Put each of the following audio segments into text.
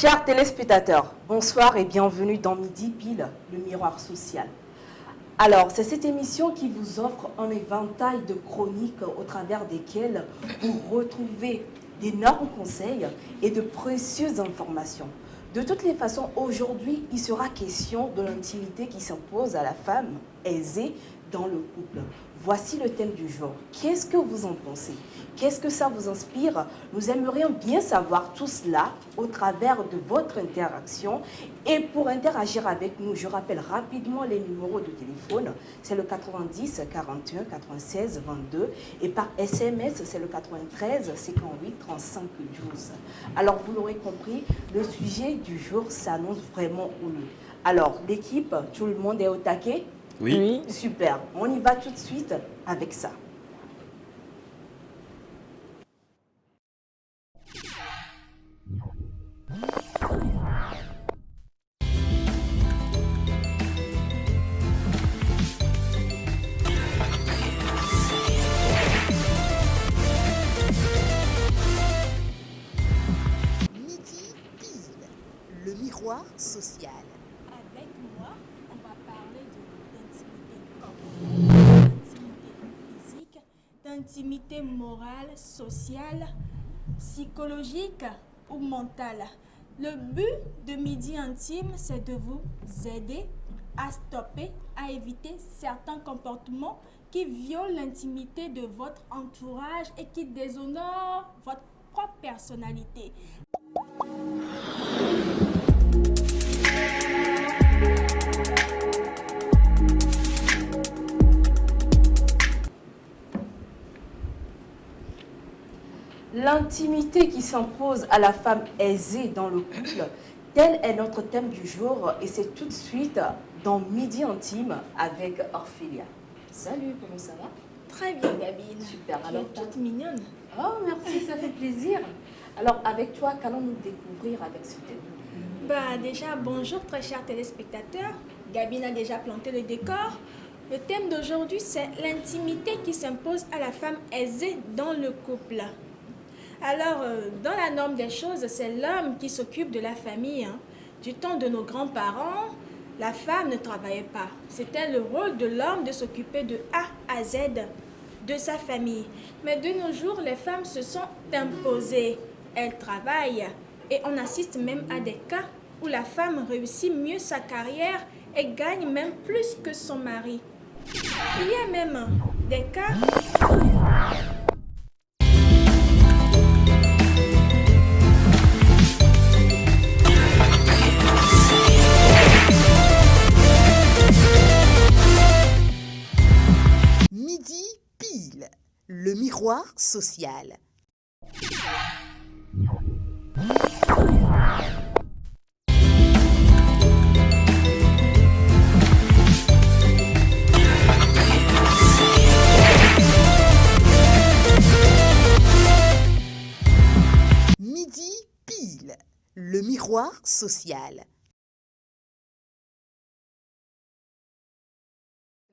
Chers téléspectateurs, bonsoir et bienvenue dans Midi Pile, le miroir social. Alors, c'est cette émission qui vous offre un éventail de chroniques au travers desquelles vous retrouvez d'énormes conseils et de précieuses informations. De toutes les façons, aujourd'hui, il sera question de l'intimité qui s'impose à la femme aisée dans le couple. Voici le thème du jour. Qu'est-ce que vous en pensez? Qu'est-ce que ça vous inspire? Nous aimerions bien savoir tout cela au travers de votre interaction. Et pour interagir avec nous, je rappelle rapidement les numéros de téléphone. C'est le 90 41 96 22 et par SMS, c'est le 93 58 35 12. Alors, vous l'aurez compris, le sujet du jour s'annonce vraiment houleux. Alors, l'équipe, tout le monde est au taquet? Oui. Super. On y va tout de suite avec ça. Midi Pile, le miroir social. Avec moi, on va parler d'intimité physique, d'intimité morale, sociale, psychologique ou mentale. Le but de Midi Intime, c'est de vous aider à stopper, à éviter certains comportements qui violent l'intimité de votre entourage et qui déshonorent votre propre personnalité. L'intimité qui s'impose à la femme aisée dans le couple, tel est notre thème du jour et c'est tout de suite dans Midi Intime avec Orphelia. Salut, comment ça va? Très bien, Gabine. Super. Tu Alors, es toute mignonne. Oh, merci, ça fait plaisir. Alors, avec toi, qu'allons-nous découvrir avec ce thème? Déjà, bonjour très chers téléspectateurs. Gabine a déjà planté le décor. Le thème d'aujourd'hui, c'est l'intimité qui s'impose à la femme aisée dans le couple. Alors, dans la norme des choses, c'est l'homme qui s'occupe de la famille. Du temps de nos grands-parents, la femme ne travaillait pas. C'était le rôle de l'homme de s'occuper de A à Z de sa famille. Mais de nos jours, les femmes se sont imposées. Elles travaillent et on assiste même à des cas où la femme réussit mieux sa carrière et gagne même plus que son mari. Il y a même des cas Midi Pile, le miroir social. Midi Pile, le miroir social.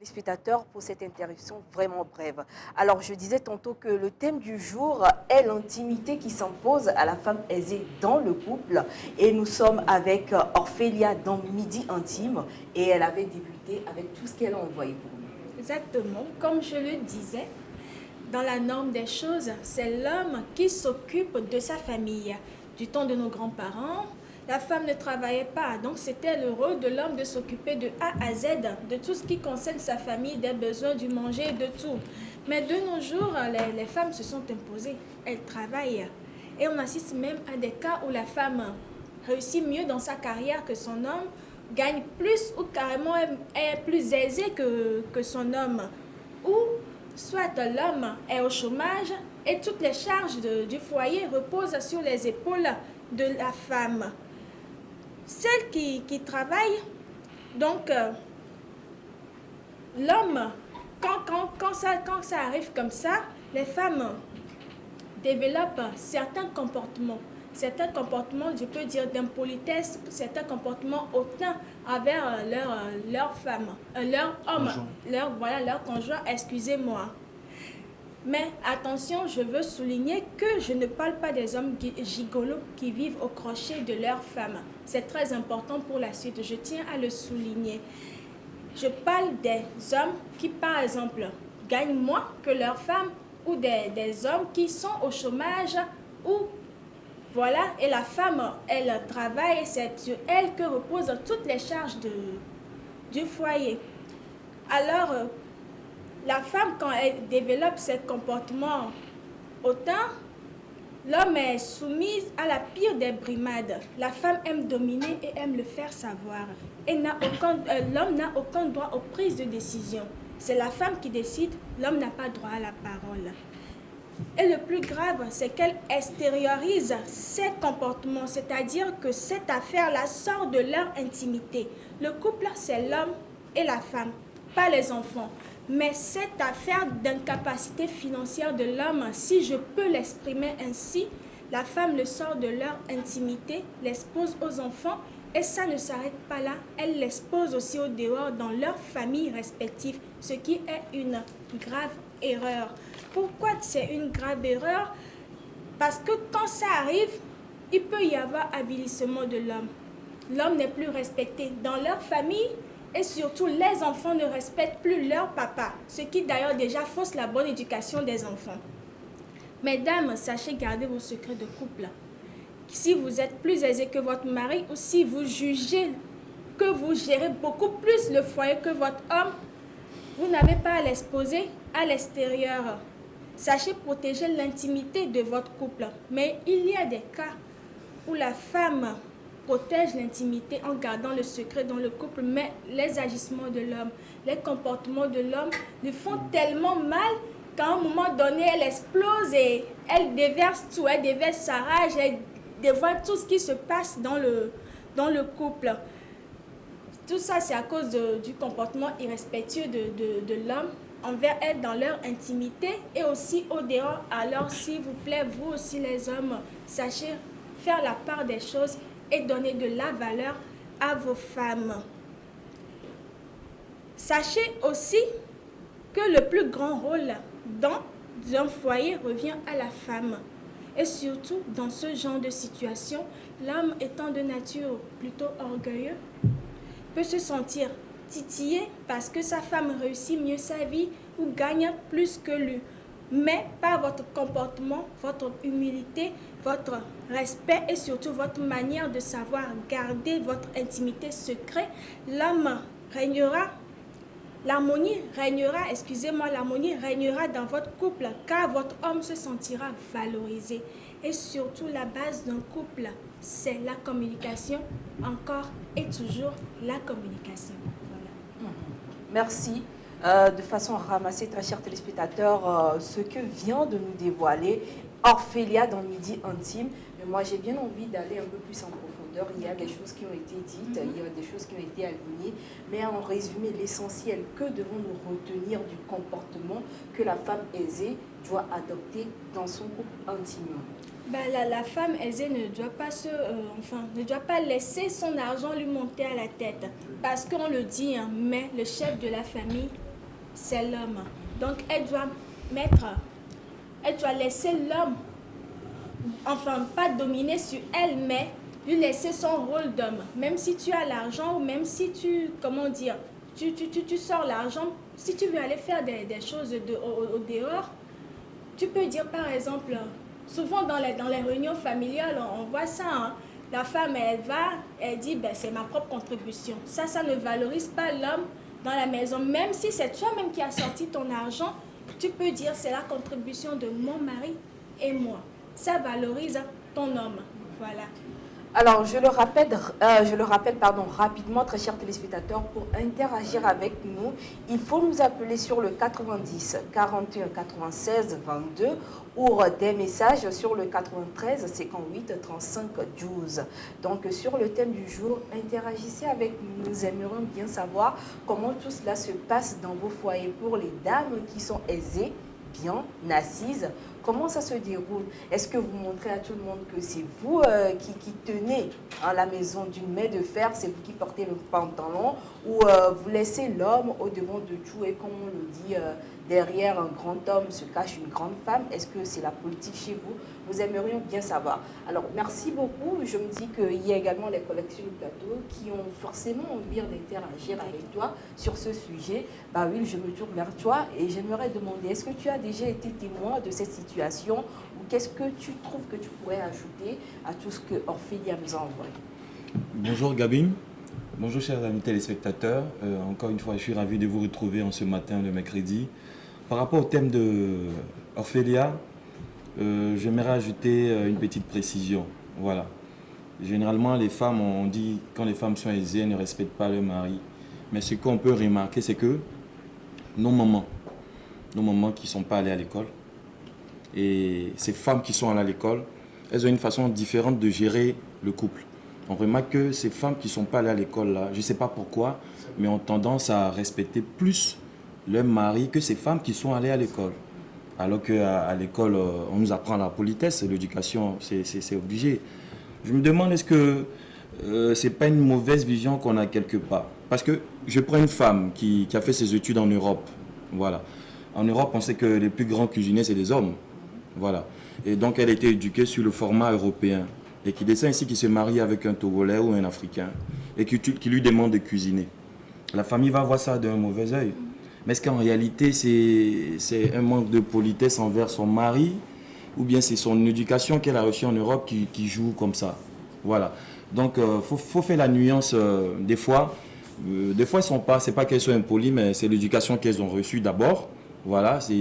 Les spectateurs pour cette interruption vraiment brève. Alors, je disais tantôt que le thème du jour est l'intimité qui s'impose à la femme aisée dans le couple. Et nous sommes avec Orphelia dans Midi Intime. Et elle avait débuté avec tout ce qu'elle a envoyé pour nous. exactement comme je le disais. Dans la norme des choses, c'est l'homme qui s'occupe de sa famille. Du temps de nos grands-parents, la femme ne travaillait pas, donc c'était le rôle de l'homme de s'occuper de A à Z, de tout ce qui concerne sa famille, des besoins, du manger, de tout. Mais de nos jours, les femmes se sont imposées, elles travaillent. Et on assiste même à des cas où la femme réussit mieux dans sa carrière que son homme, gagne plus ou carrément est plus aisée que son homme. Ou soit l'homme est au chômage et toutes les charges du foyer reposent sur les épaules de la femme. Celle qui travaille, donc l'homme, quand ça arrive comme ça, les femmes développent certains comportements. Certains comportements, je peux dire, d'impolitesse, certains comportements hautains envers leur femme, leur homme, leur conjoint, excusez-moi. Mais attention, je veux souligner que je ne parle pas des hommes gigolos qui vivent au crochet de leurs femmes. C'est très important pour la suite, je tiens à le souligner. Je parle des hommes qui, par exemple, gagnent moins que leurs femmes ou des hommes qui sont au chômage ou voilà, et la femme, elle travaille et c'est sur elle que reposent toutes les charges du foyer. Alors, la femme, quand elle développe ses comportements autant, l'homme est soumis à la pire des brimades. La femme aime dominer et aime le faire savoir. Et l'homme n'a aucun droit aux prises de décision. C'est la femme qui décide, l'homme n'a pas droit à la parole. Et le plus grave, c'est qu'elle extériorise ses comportements, c'est-à-dire que cette affaire-là sort de leur intimité. Le couple, c'est l'homme et la femme, pas les enfants. Mais cette affaire d'incapacité financière de l'homme, si je peux l'exprimer ainsi, la femme le sort de leur intimité, l'expose aux enfants, et ça ne s'arrête pas là, elle l'expose aussi au dehors dans leurs familles respectives, ce qui est une grave erreur. Pourquoi c'est une grave erreur? Parce que quand ça arrive, il peut y avoir avilissement de l'homme. L'homme n'est plus respecté dans leur famille et surtout les enfants ne respectent plus leur papa, ce qui d'ailleurs déjà fausse la bonne éducation des enfants. Mesdames, sachez garder vos secrets de couple. Si vous êtes plus aisé que votre mari ou si vous jugez que vous gérez beaucoup plus le foyer que votre homme, vous n'avez pas à l'exposer à l'extérieur. Sachez protéger l'intimité de votre couple. Mais il y a des cas où la femme protège l'intimité en gardant le secret dans le couple, mais les agissements de l'homme, les comportements de l'homme lui font tellement mal qu'à un moment donné, elle explose et elle déverse tout, elle déverse sa rage, elle dévoile tout ce qui se passe dans le couple. Tout ça, c'est à cause du comportement irrespectueux de l'homme envers elle dans leur intimité et aussi au dehors. Alors, s'il vous plaît, vous aussi les hommes, sachez faire la part des choses et donner de la valeur à vos femmes. Sachez aussi que le plus grand rôle dans un foyer revient à la femme. Et surtout, dans ce genre de situation, l'homme étant de nature plutôt orgueilleux, peut se sentir titillé parce que sa femme réussit mieux sa vie ou gagne plus que lui. Mais par votre comportement, votre humilité, votre respect et surtout votre manière de savoir garder votre intimité secrète, l'harmonie régnera dans votre couple car votre homme se sentira valorisé. Et surtout, la base d'un couple, c'est la communication, encore et toujours la communication. Voilà. Merci. De façon ramassée, très chers téléspectateurs, ce que vient de nous dévoiler Orphelia dans Midi Intime. Mais moi, j'ai bien envie d'aller un peu plus en profondeur. Il y a des choses qui ont été dites, il y a des choses qui ont été alignées. Mais en résumé, l'essentiel, que devons-nous retenir du comportement que la femme aisée doit adopter dans son couple intimement? La femme aisée ne doit pas laisser son argent lui monter à la tête. Parce qu'on le dit, hein, mais le chef de la famille, c'est l'homme. Donc, elle doit laisser l'homme, pas dominer sur elle, mais lui laisser son rôle d'homme. Même si tu as l'argent ou même si tu sors l'argent, si tu veux aller faire des choses au dehors, tu peux dire par exemple, souvent dans les réunions familiales, on voit ça, hein. La femme, elle dit, c'est ma propre contribution. Ça ne valorise pas l'homme dans la maison. Même si c'est toi-même qui as sorti ton argent, tu peux dire, c'est la contribution de mon mari et moi. Ça valorise ton homme. Voilà. Alors, je le rappelle rapidement, très chers téléspectateurs, pour interagir avec nous, il faut nous appeler sur le 90 41 96 22 ou des messages sur le 93 58 35 12. Donc, sur le thème du jour, interagissez avec nous. Nous aimerions bien savoir comment tout cela se passe dans vos foyers pour les dames qui sont aisées, bien assises. Comment ça se déroule? Est-ce que vous montrez à tout le monde que c'est vous qui tenez à la maison d'une main de fer, c'est vous qui portez le pantalon, ou vous laissez l'homme au devant de tout et comme on le dit, derrière un grand homme se cache une grande femme? Est-ce que c'est la politique chez vous? Nous aimerions bien savoir. Alors, merci beaucoup. Je me dis qu'il y a également les collections de plateau qui ont forcément envie d'interagir avec toi sur ce sujet. Bah oui, je me tourne vers toi et j'aimerais demander, est-ce que tu as déjà été témoin de cette situation ou qu'est-ce que tu trouves que tu pourrais ajouter à tout ce que Orphelia nous a envoyé? Bonjour Gabine, bonjour chers amis téléspectateurs. Encore une fois, je suis ravi de vous retrouver en ce matin de mercredi. Par rapport au thème de Orphelia, j'aimerais ajouter une petite précision. Voilà. Généralement, les femmes, on dit quand les femmes sont aisées, elles ne respectent pas leur mari. Mais ce qu'on peut remarquer, c'est que nos mamans qui ne sont pas allées à l'école, et ces femmes qui sont allées à l'école, elles ont une façon différente de gérer le couple. On remarque que ces femmes qui ne sont pas allées à l'école, là, je ne sais pas pourquoi, mais ont tendance à respecter plus leur mari que ces femmes qui sont allées à l'école. Alors qu'à l'école, on nous apprend la politesse, l'éducation, c'est obligé. Je me demande, est-ce que ce n'est pas une mauvaise vision qu'on a quelque part? Parce que je prends une femme qui a fait ses études en Europe. Voilà. En Europe, on sait que les plus grands cuisiniers, c'est des hommes. Voilà. Et donc, elle a été éduquée sur le format européen. Et qui descend ici, qui se marie avec un Togolais ou un Africain. Et qui lui demande de cuisiner. La famille va voir ça d'un mauvais œil. Mais est-ce qu'en réalité, c'est un manque de politesse envers son mari ou bien c'est son éducation qu'elle a reçue en Europe qui joue comme ça? Voilà. Donc, faut faire la nuance des fois. Des fois, c'est pas qu'elles sont impolies, mais c'est l'éducation qu'elles ont reçue d'abord. Voilà, c'est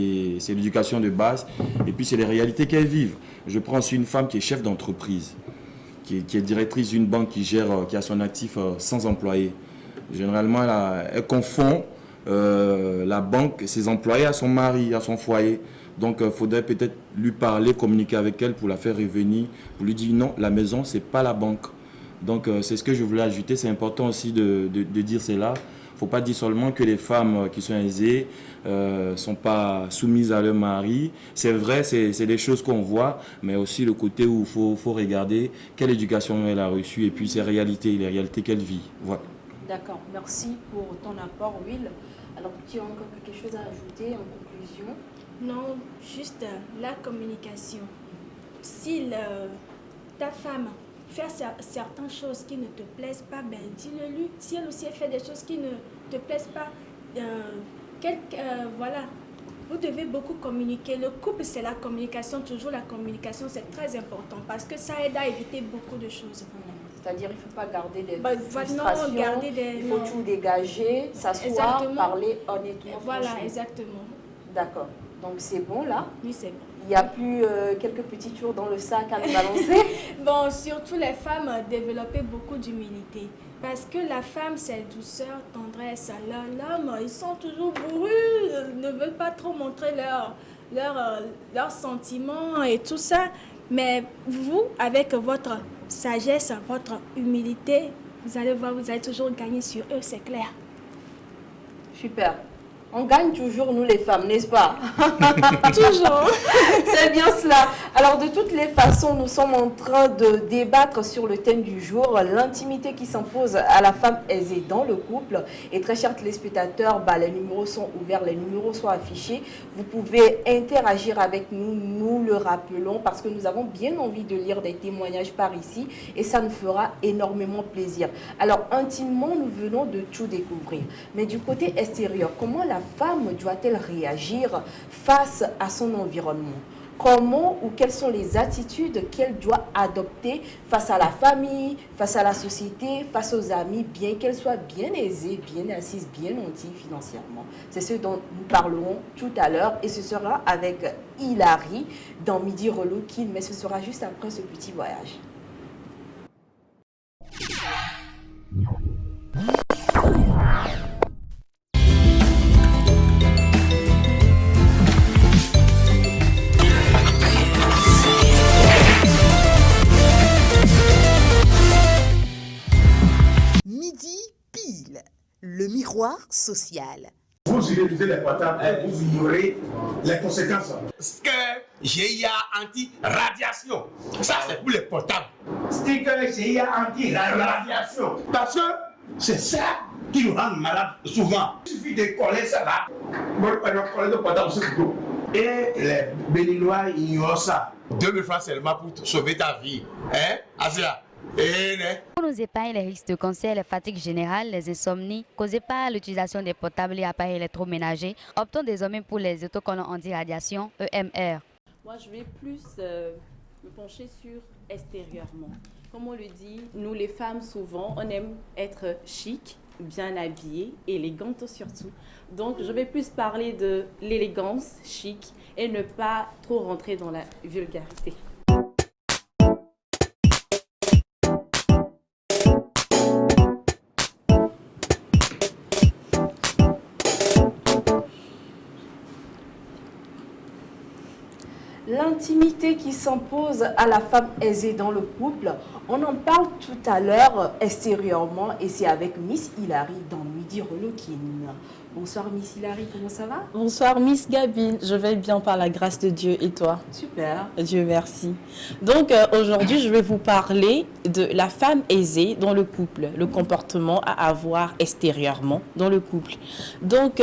l'éducation de base. Et puis, c'est les réalités qu'elles vivent. Je prends aussi une femme qui est chef d'entreprise, qui est directrice d'une banque qui a son actif sans employés. Généralement, elle confond la banque, ses employés à son mari, à son foyer. Donc, il faudrait peut-être lui parler, communiquer avec elle pour la faire revenir, pour lui dire non, la maison, ce n'est pas la banque. Donc, c'est ce que je voulais ajouter. C'est important aussi de dire cela. Il ne faut pas dire seulement que les femmes qui sont aisées ne sont pas soumises à leur mari. C'est vrai, c'est des choses qu'on voit, mais aussi le côté où il faut regarder quelle éducation elle a reçue et puis les réalités qu'elle vit. Voilà. D'accord, merci pour ton apport, Will. Alors, tu as encore quelque chose à ajouter en conclusion? Non, juste la communication. Si ta femme fait certaines choses qui ne te plaisent pas, ben dis-le lui. Si elle aussi fait des choses qui ne te plaisent pas, voilà. Vous devez beaucoup communiquer. Le couple, c'est la communication. Toujours la communication, c'est très important parce que ça aide à éviter beaucoup de choses. C'est-à-dire qu'il ne faut pas garder des frustrations, il faut tout dégager, s'asseoir, parler honnêtement. Voilà, franchement. D'accord. Donc c'est bon là? Oui, c'est bon. Il n'y a plus quelques petits tours dans le sac à nous balancer? Bon, surtout les femmes développer beaucoup d'humilité. Parce que la femme, c'est douceur, tendresse. L'homme, ils sont toujours bourrus, ne veulent pas trop montrer leurs sentiments et tout ça. Mais vous, avec votre sagesse, votre humilité, vous allez voir, vous allez toujours gagner sur eux, c'est clair. Super. On gagne toujours, nous les femmes, n'est-ce pas? Toujours. C'est bien cela. Alors, de toutes les façons, nous sommes en train de débattre sur le thème du jour, l'intimité qui s'impose à la femme aisée dans le couple. Et très chers téléspectateurs, les numéros sont ouverts, les numéros sont affichés. Vous pouvez interagir avec nous, nous le rappelons, parce que nous avons bien envie de lire des témoignages par ici et ça nous fera énormément plaisir. Alors, intimement, nous venons de tout découvrir. Mais du côté extérieur, comment la femme doit-elle réagir face à son environnement? Comment ou quelles sont les attitudes qu'elle doit adopter face à la famille, face à la société, face aux amis, bien qu'elle soit bien aisée, bien assise, bien nantie financièrement? C'est ce dont nous parlerons tout à l'heure et ce sera avec Hilary dans Midi Relooking, mais ce sera juste après ce petit voyage. Midi pile, le miroir social. Vous utilisez les portables et vous ignorez les conséquences. Sticker GIA anti-radiation. Ça, c'est pour les portables. Sticker GIA anti-radiation. Parce que c'est ça qui nous rendent malades souvent. Il suffit de coller ça là. Et les Béninois ignorent ça. 2000 francs seulement pour sauver ta vie. Hein, Asia? Pour nous épargner les risques de cancer, les fatigues générales, les insomnies causées par l'utilisation des portables et appareils électroménagers, optons désormais pour les autocollants anti-radiation EMR. Moi, je vais plus me pencher sur extérieurement. Comme on le dit, nous les femmes, souvent, on aime être chic, bien habillée, élégante surtout. Donc, je vais plus parler de l'élégance chic et ne pas trop rentrer dans la vulgarité. L'intimité qui s'impose à la femme aisée dans le couple, on en parle tout à l'heure extérieurement et c'est avec Miss Hilary dans Midi Reloquine. Bonsoir Miss Hilary, comment ça va? Bonsoir Miss Gabine, je vais bien par la grâce de Dieu et toi? Super. Dieu merci. Donc aujourd'hui je vais vous parler de la femme aisée dans le couple, le comportement à avoir extérieurement dans le couple. Donc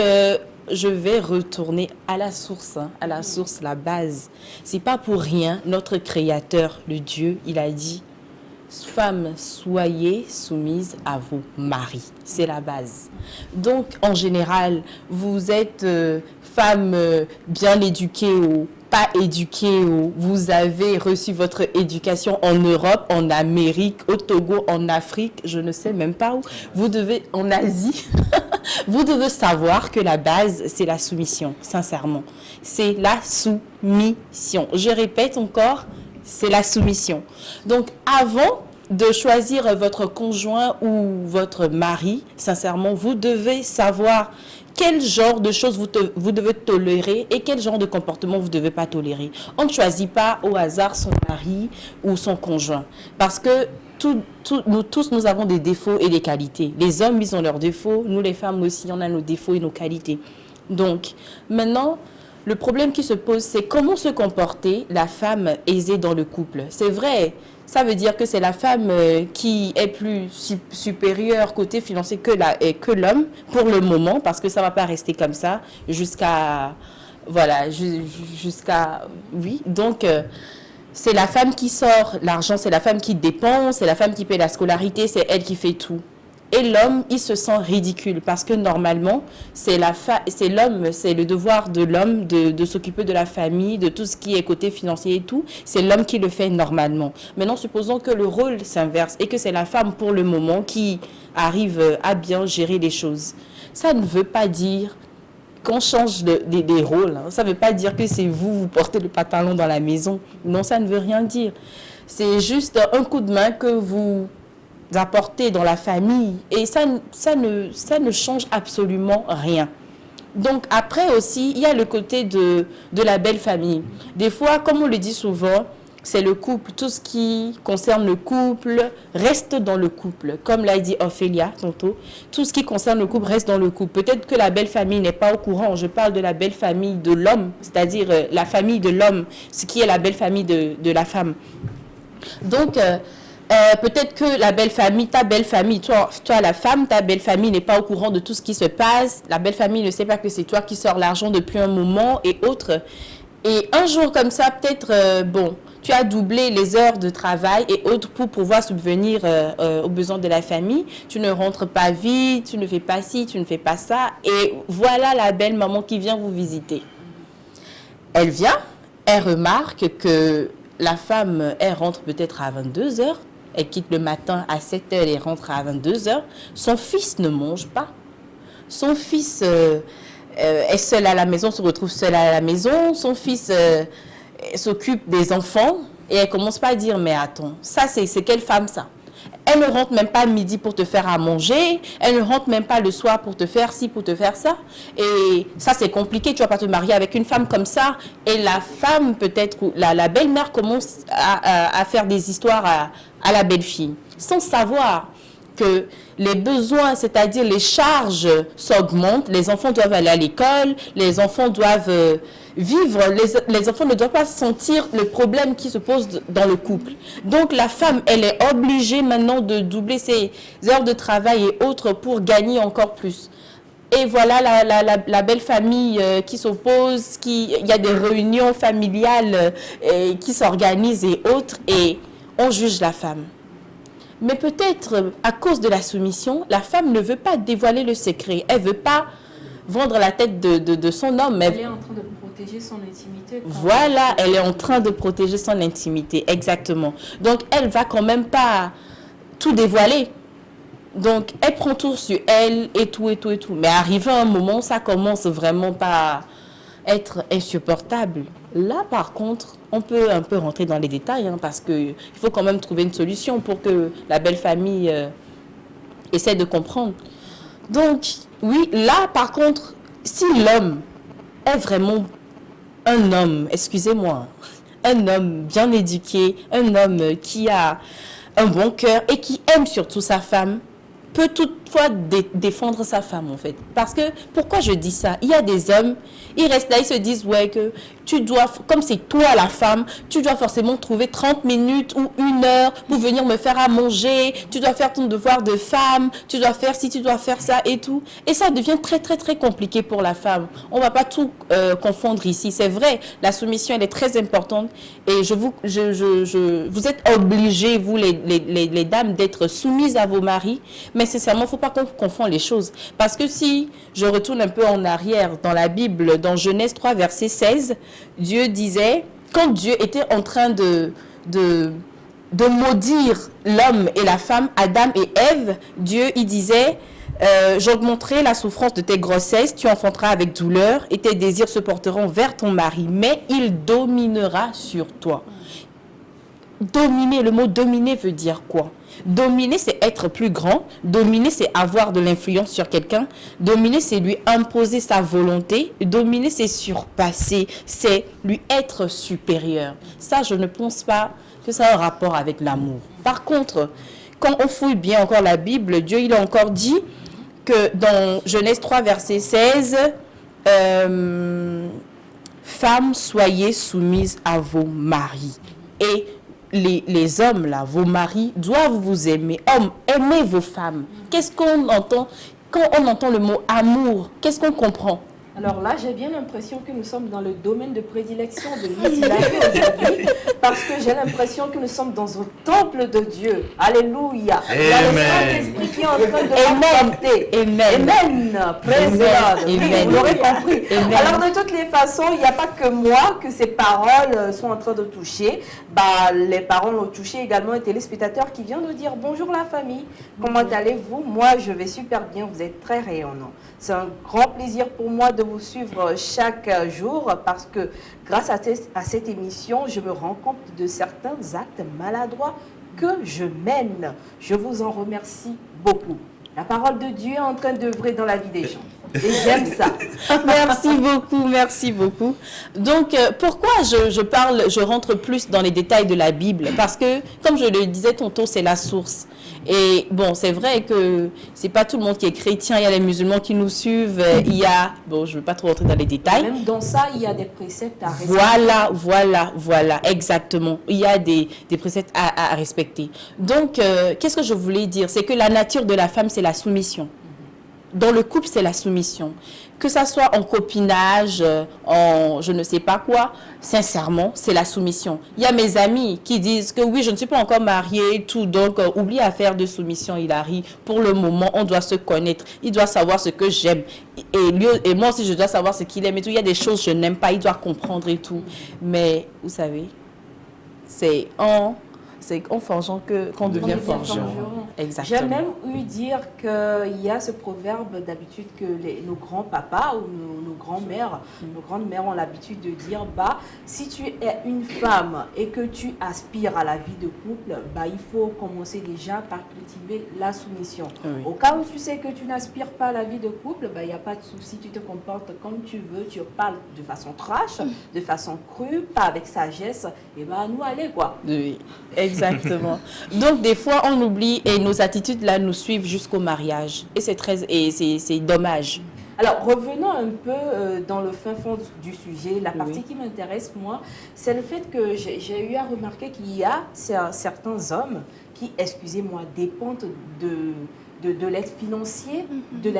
je vais retourner à la source, la base. C'est pas pour rien, notre Créateur, le Dieu, il a dit « Femmes, soyez soumises à vos maris ». C'est la base. Donc, en général, vous êtes femme bien éduquée ou pas éduquée, ou vous avez reçu votre éducation en Europe, en Amérique, au Togo, en Afrique, je ne sais même pas où. Vous devez, en Asie, vous devez savoir que la base, c'est la soumission, sincèrement. C'est la soumission. Je répète encore, c'est la soumission. Donc, avant de choisir votre conjoint ou votre mari, sincèrement, vous devez savoir quel genre de choses vous devez tolérer et quel genre de comportement vous ne devez pas tolérer. On ne choisit pas au hasard son mari ou son conjoint. Parce que nous tous, nous avons des défauts et des qualités. Les hommes, ils ont leurs défauts. Nous, les femmes aussi, on a nos défauts et nos qualités. Donc, maintenant, le problème qui se pose, c'est comment se comporter la femme aisée dans le couple. C'est vrai, ça veut dire que c'est la femme qui est plus supérieure côté financier que l'homme pour le moment, parce que ça ne va pas rester comme ça jusqu'à... Voilà, jusqu'à... Oui, donc... c'est la femme qui sort l'argent, c'est la femme qui dépense, c'est la femme qui paie la scolarité, c'est elle qui fait tout. Et l'homme, il se sent ridicule parce que normalement, c'est l'homme, c'est le devoir de l'homme de s'occuper de la famille, de tout ce qui est côté financier et tout. C'est l'homme qui le fait normalement. Maintenant, supposons que le rôle s'inverse et que c'est la femme pour le moment qui arrive à bien gérer les choses. Ça ne veut pas dire qu'on change des rôles. Ça ne veut pas dire que c'est vous portez le pantalon dans la maison. Non, ça ne veut rien dire. C'est juste un coup de main que vous apportez dans la famille et ça ne change absolument rien. Donc après aussi, il y a le côté de la belle famille. Des fois, comme on le dit souvent, c'est le couple. Tout ce qui concerne le couple reste dans le couple. Comme l'a dit Ophélia tantôt, tout ce qui concerne le couple reste dans le couple. Peut-être que la belle famille n'est pas au courant. Je parle de la belle famille de l'homme, c'est-à-dire la famille de l'homme, ce qui est la belle famille de la femme. Donc, peut-être que la belle famille, ta belle famille, toi la femme, ta belle famille n'est pas au courant de tout ce qui se passe. La belle famille ne sait pas que c'est toi qui sors l'argent depuis un moment et autres. Et un jour comme ça, peut-être, tu as doublé les heures de travail et autres pour pouvoir subvenir aux besoins de la famille. Tu ne rentres pas vite, tu ne fais pas ci, tu ne fais pas ça. Et voilà la belle maman qui vient vous visiter. Elle vient, elle remarque que la femme, elle rentre peut-être à 22 heures. Elle quitte le matin à 7 heures et rentre à 22 heures. Son fils ne mange pas. Son fils est seul à la maison, se retrouve seul à la maison. Son fils s'occupe des enfants et elle commence pas à dire mais attends, ça c'est quelle femme ça? Elle ne rentre même pas midi pour te faire à manger, elle ne rentre même pas le soir pour te faire ci, pour te faire ça. Et ça c'est compliqué, tu vas pas te marier avec une femme comme ça. Et la femme peut-être, la belle-mère commence à faire des histoires à la belle-fille, sans savoir que les besoins, c'est-à-dire les charges s'augmentent, les enfants doivent aller à l'école, les enfants doivent vivre, les enfants ne doivent pas sentir le problème qui se pose dans le couple. Donc la femme, elle est obligée maintenant de doubler ses heures de travail et autres pour gagner encore plus. Et voilà la belle famille qui s'oppose, il y a des réunions familiales qui s'organisent et autres, et on juge la femme. Mais peut-être à cause de la soumission, la femme ne veut pas dévoiler le secret. Elle ne veut pas vendre la tête de son homme. Elle est en train de protéger son intimité. Voilà, elle est en train de protéger son intimité, exactement. Donc, elle va quand même pas tout dévoiler. Donc, elle prend tout sur elle et tout. Mais arrivé à un moment, ça commence vraiment pas à être insupportable. Là, par contre, on peut un peu rentrer dans les détails, parce qu'il faut quand même trouver une solution pour que la belle famille essaie de comprendre. Donc, oui, là, par contre, si l'homme est vraiment un homme, excusez-moi, un homme bien éduqué, un homme qui a un bon cœur et qui aime surtout sa femme, peut toutefois défendre sa femme, en fait. Parce que, pourquoi je dis ça? Il y a des hommes, ils restent là, ils se disent, ouais, que tu dois, comme c'est toi la femme, tu dois forcément trouver 30 minutes ou 1 heure pour venir me faire à manger, tu dois faire ton devoir de femme, tu dois faire ci, tu dois faire ça et tout. Et ça devient très, très, très compliqué pour la femme. On ne va pas tout confondre ici. C'est vrai, la soumission, elle est très importante et vous êtes obligés, vous, les dames, d'être soumises à vos maris, mais sincèrement, il ne faut pas qu'on confonde les choses. Parce que si je retourne un peu en arrière dans la Bible, dans Genèse 3, verset 16, Dieu disait, quand Dieu était en train de maudire l'homme et la femme, Adam et Ève, Dieu, il disait, j'augmenterai la souffrance de tes grossesses, tu enfanteras avec douleur et tes désirs se porteront vers ton mari, mais il dominera sur toi. Dominer, le mot dominer veut dire quoi? Dominer, c'est être plus grand. Dominer, c'est avoir de l'influence sur quelqu'un. Dominer, c'est lui imposer sa volonté. Dominer, c'est surpasser. C'est lui être supérieur. Ça, je ne pense pas que ça a un rapport avec l'amour. Par contre, quand on fouille bien encore la Bible, Dieu, il a encore dit que dans Genèse 3, verset 16, femmes, soyez soumises à vos maris. Et les hommes, là, vos maris, doivent vous aimer. Hommes, aimez vos femmes. Qu'est-ce qu'on entend? Quand on entend le mot amour, qu'est-ce qu'on comprend? Alors là, j'ai bien l'impression que nous sommes dans le domaine de prédilection de Miss Hilary aujourd'hui, parce que j'ai l'impression que nous sommes dans un temple de Dieu. Alléluia. Il y a le Saint-Esprit qui est en train de m'emporter. Amen. Amen. Praise God. Oui, vous l'aurez compris. Amen. Alors, de toutes les façons, il n'y a pas que moi que ces paroles sont en train de toucher. Les paroles ont touché également un téléspectateur qui vient de dire « Bonjour la famille, comment allez-vous? Moi, je vais super bien, vous êtes très rayonnant. C'est un grand plaisir pour moi de vous suivre chaque jour parce que grâce à cette émission, je me rends compte de certains actes maladroits que je mène. Je vous en remercie beaucoup. La parole de Dieu est en train d'œuvrer dans la vie des gens. Et j'aime ça. Merci beaucoup, merci beaucoup. Donc, pourquoi je rentre plus dans les détails de la Bible? Parce que, comme je le disais tantôt, c'est la source. Et bon, c'est vrai que c'est pas tout le monde qui est chrétien. Il y a les musulmans qui nous suivent. Il y a, bon, je ne veux pas trop rentrer dans les détails. Même dans ça, il y a des préceptes à respecter. Voilà, exactement. Il y a des préceptes à respecter. Donc, qu'est-ce que je voulais dire? C'est que la nature de la femme, c'est la soumission. Dans le couple, c'est la soumission. Que ça soit en copinage, en je ne sais pas quoi, sincèrement, c'est la soumission. Il y a mes amis qui disent que oui, je ne suis pas encore mariée, tout, donc oublie à faire de soumission, Hilary. Pour le moment, on doit se connaître. Il doit savoir ce que j'aime. Et moi aussi, je dois savoir ce qu'il aime et tout. Il y a des choses que je n'aime pas, il doit comprendre et tout. Mais, vous savez, c'est en forgeant qu'on devient forgeron. Exactement. J'ai même eu dire qu'il y a ce proverbe d'habitude que nos grands-papas ou nos grands-mères, nos grandes-mères ont l'habitude de dire, si tu es une femme et que tu aspires à la vie de couple, il faut commencer déjà par cultiver la soumission. Oui. Au cas où tu sais que tu n'aspires pas à la vie de couple, il n'y a pas de souci, tu te comportes comme tu veux, tu parles de façon trash, de façon crue, pas avec sagesse, et nous allez quoi. Oui. Exactement. Donc, des fois, on oublie et nos attitudes, là, nous suivent jusqu'au mariage. Et c'est dommage. Alors, revenons un peu dans le fin fond du sujet. La partie Oui. qui m'intéresse, moi, c'est le fait que j'ai eu à remarquer qu'il y a certains hommes qui, excusez-moi, dépendent de l'aide financière, de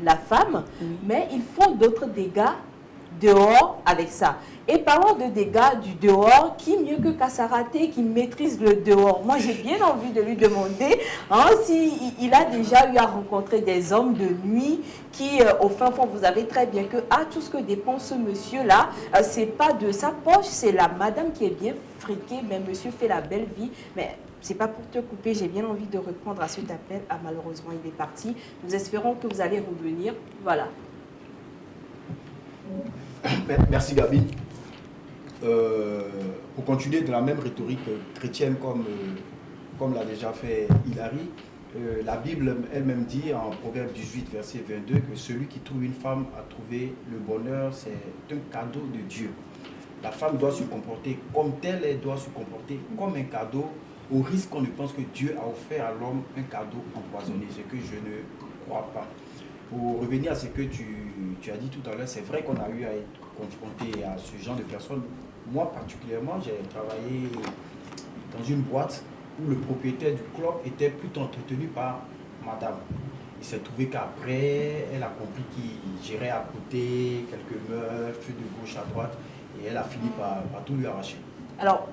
la femme, Oui. mais ils font d'autres dégâts dehors avec ça. Et parlons de dégâts du dehors, qui mieux que Kassaraté qui maîtrise le dehors? Moi, j'ai bien envie de lui demander s'il a déjà eu à rencontrer des hommes de nuit qui, au fin fond, vous savez très bien que tout ce que dépense ce monsieur-là, c'est pas de sa poche, c'est la madame qui est bien friquée, mais monsieur fait la belle vie. Mais c'est pas pour te couper, j'ai bien envie de répondre à cet appel. Malheureusement, il est parti. Nous espérons que vous allez revenir. Voilà. Merci Gabi. Pour continuer de la même rhétorique chrétienne comme l'a déjà fait Hilary, la Bible elle-même dit en Proverbe 18, verset 22, que celui qui trouve une femme a trouvé le bonheur, c'est un cadeau de Dieu. La femme doit se comporter comme telle, elle doit se comporter comme un cadeau, au risque qu'on ne pense que Dieu a offert à l'homme un cadeau empoisonné, ce que je ne crois pas. Pour revenir à ce que tu as dit tout à l'heure, c'est vrai qu'on a eu à être confronté à ce genre de personnes. Moi particulièrement, j'ai travaillé dans une boîte où le propriétaire du club était plutôt entretenu par madame. Il s'est trouvé qu'après, elle a compris qu'il gérait à côté quelques meufs de gauche à droite et elle a fini par tout lui arracher. Alors,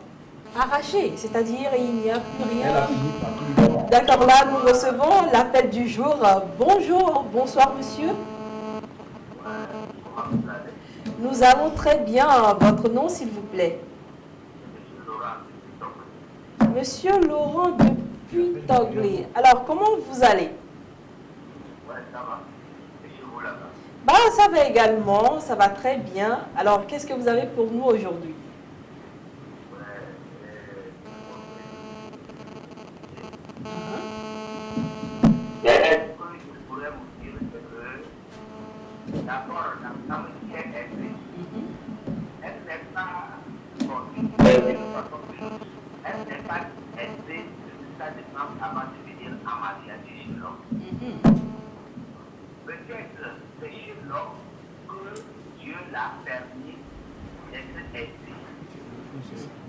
arraché, c'est-à-dire il n'y a plus rien. Elle a fini par tout lui arracher. D'accord, là nous recevons l'appel du jour. Bonjour, bonsoir monsieur. Nous allons très bien. Votre nom s'il vous plaît? Monsieur Laurent depuis Toglé. Alors comment vous allez? Bah, ça va également, ça va très bien. Alors qu'est-ce que vous avez pour nous aujourd'hui? D'abord, la femme qui est aidée, elle n'est pas elle n'est pas aidée de sa défense avant de venir en mariage chez l'homme. Peut-être c'est chez l'homme que Dieu l'a permis d'être aidé.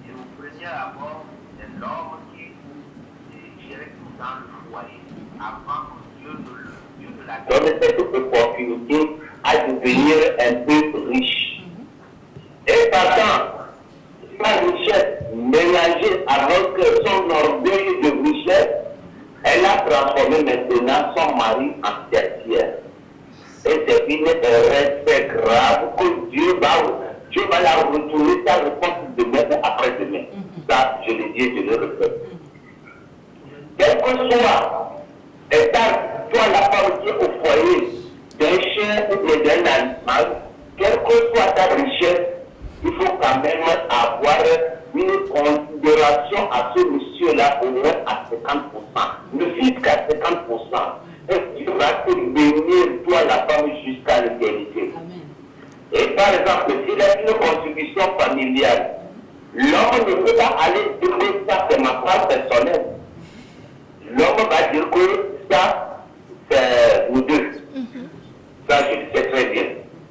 Et au premier abord, c'est l'homme qui gérait tout dans le foyer avant que Dieu ne l'a donné cette opportunité à devenir un peu riche. Et partant, sa richesse mélangée avec son orgueil de richesse, elle a transformé maintenant son mari en tertiaire. Et c'est une erreur très grave que Dieu va la retourner sa réponse demain après-demain. Ça, je le dis et je le répète. Quel que soit toi la femme qui est au foyer, d'un chien ou d'un animal, quelle que soit ta richesse, il faut quand même avoir une considération à ce monsieur-là au moins à 50%. Ne fixe qu'à 50%. Et tu vas te bénir, toi la femme, jusqu'à l'éternité. Et par exemple, s'il y a une contribution familiale, l'homme ne peut pas aller dire que ça c'est ma part personnelle. L'homme va dire que ça c'est nous deux. Ça, je le sais très bien.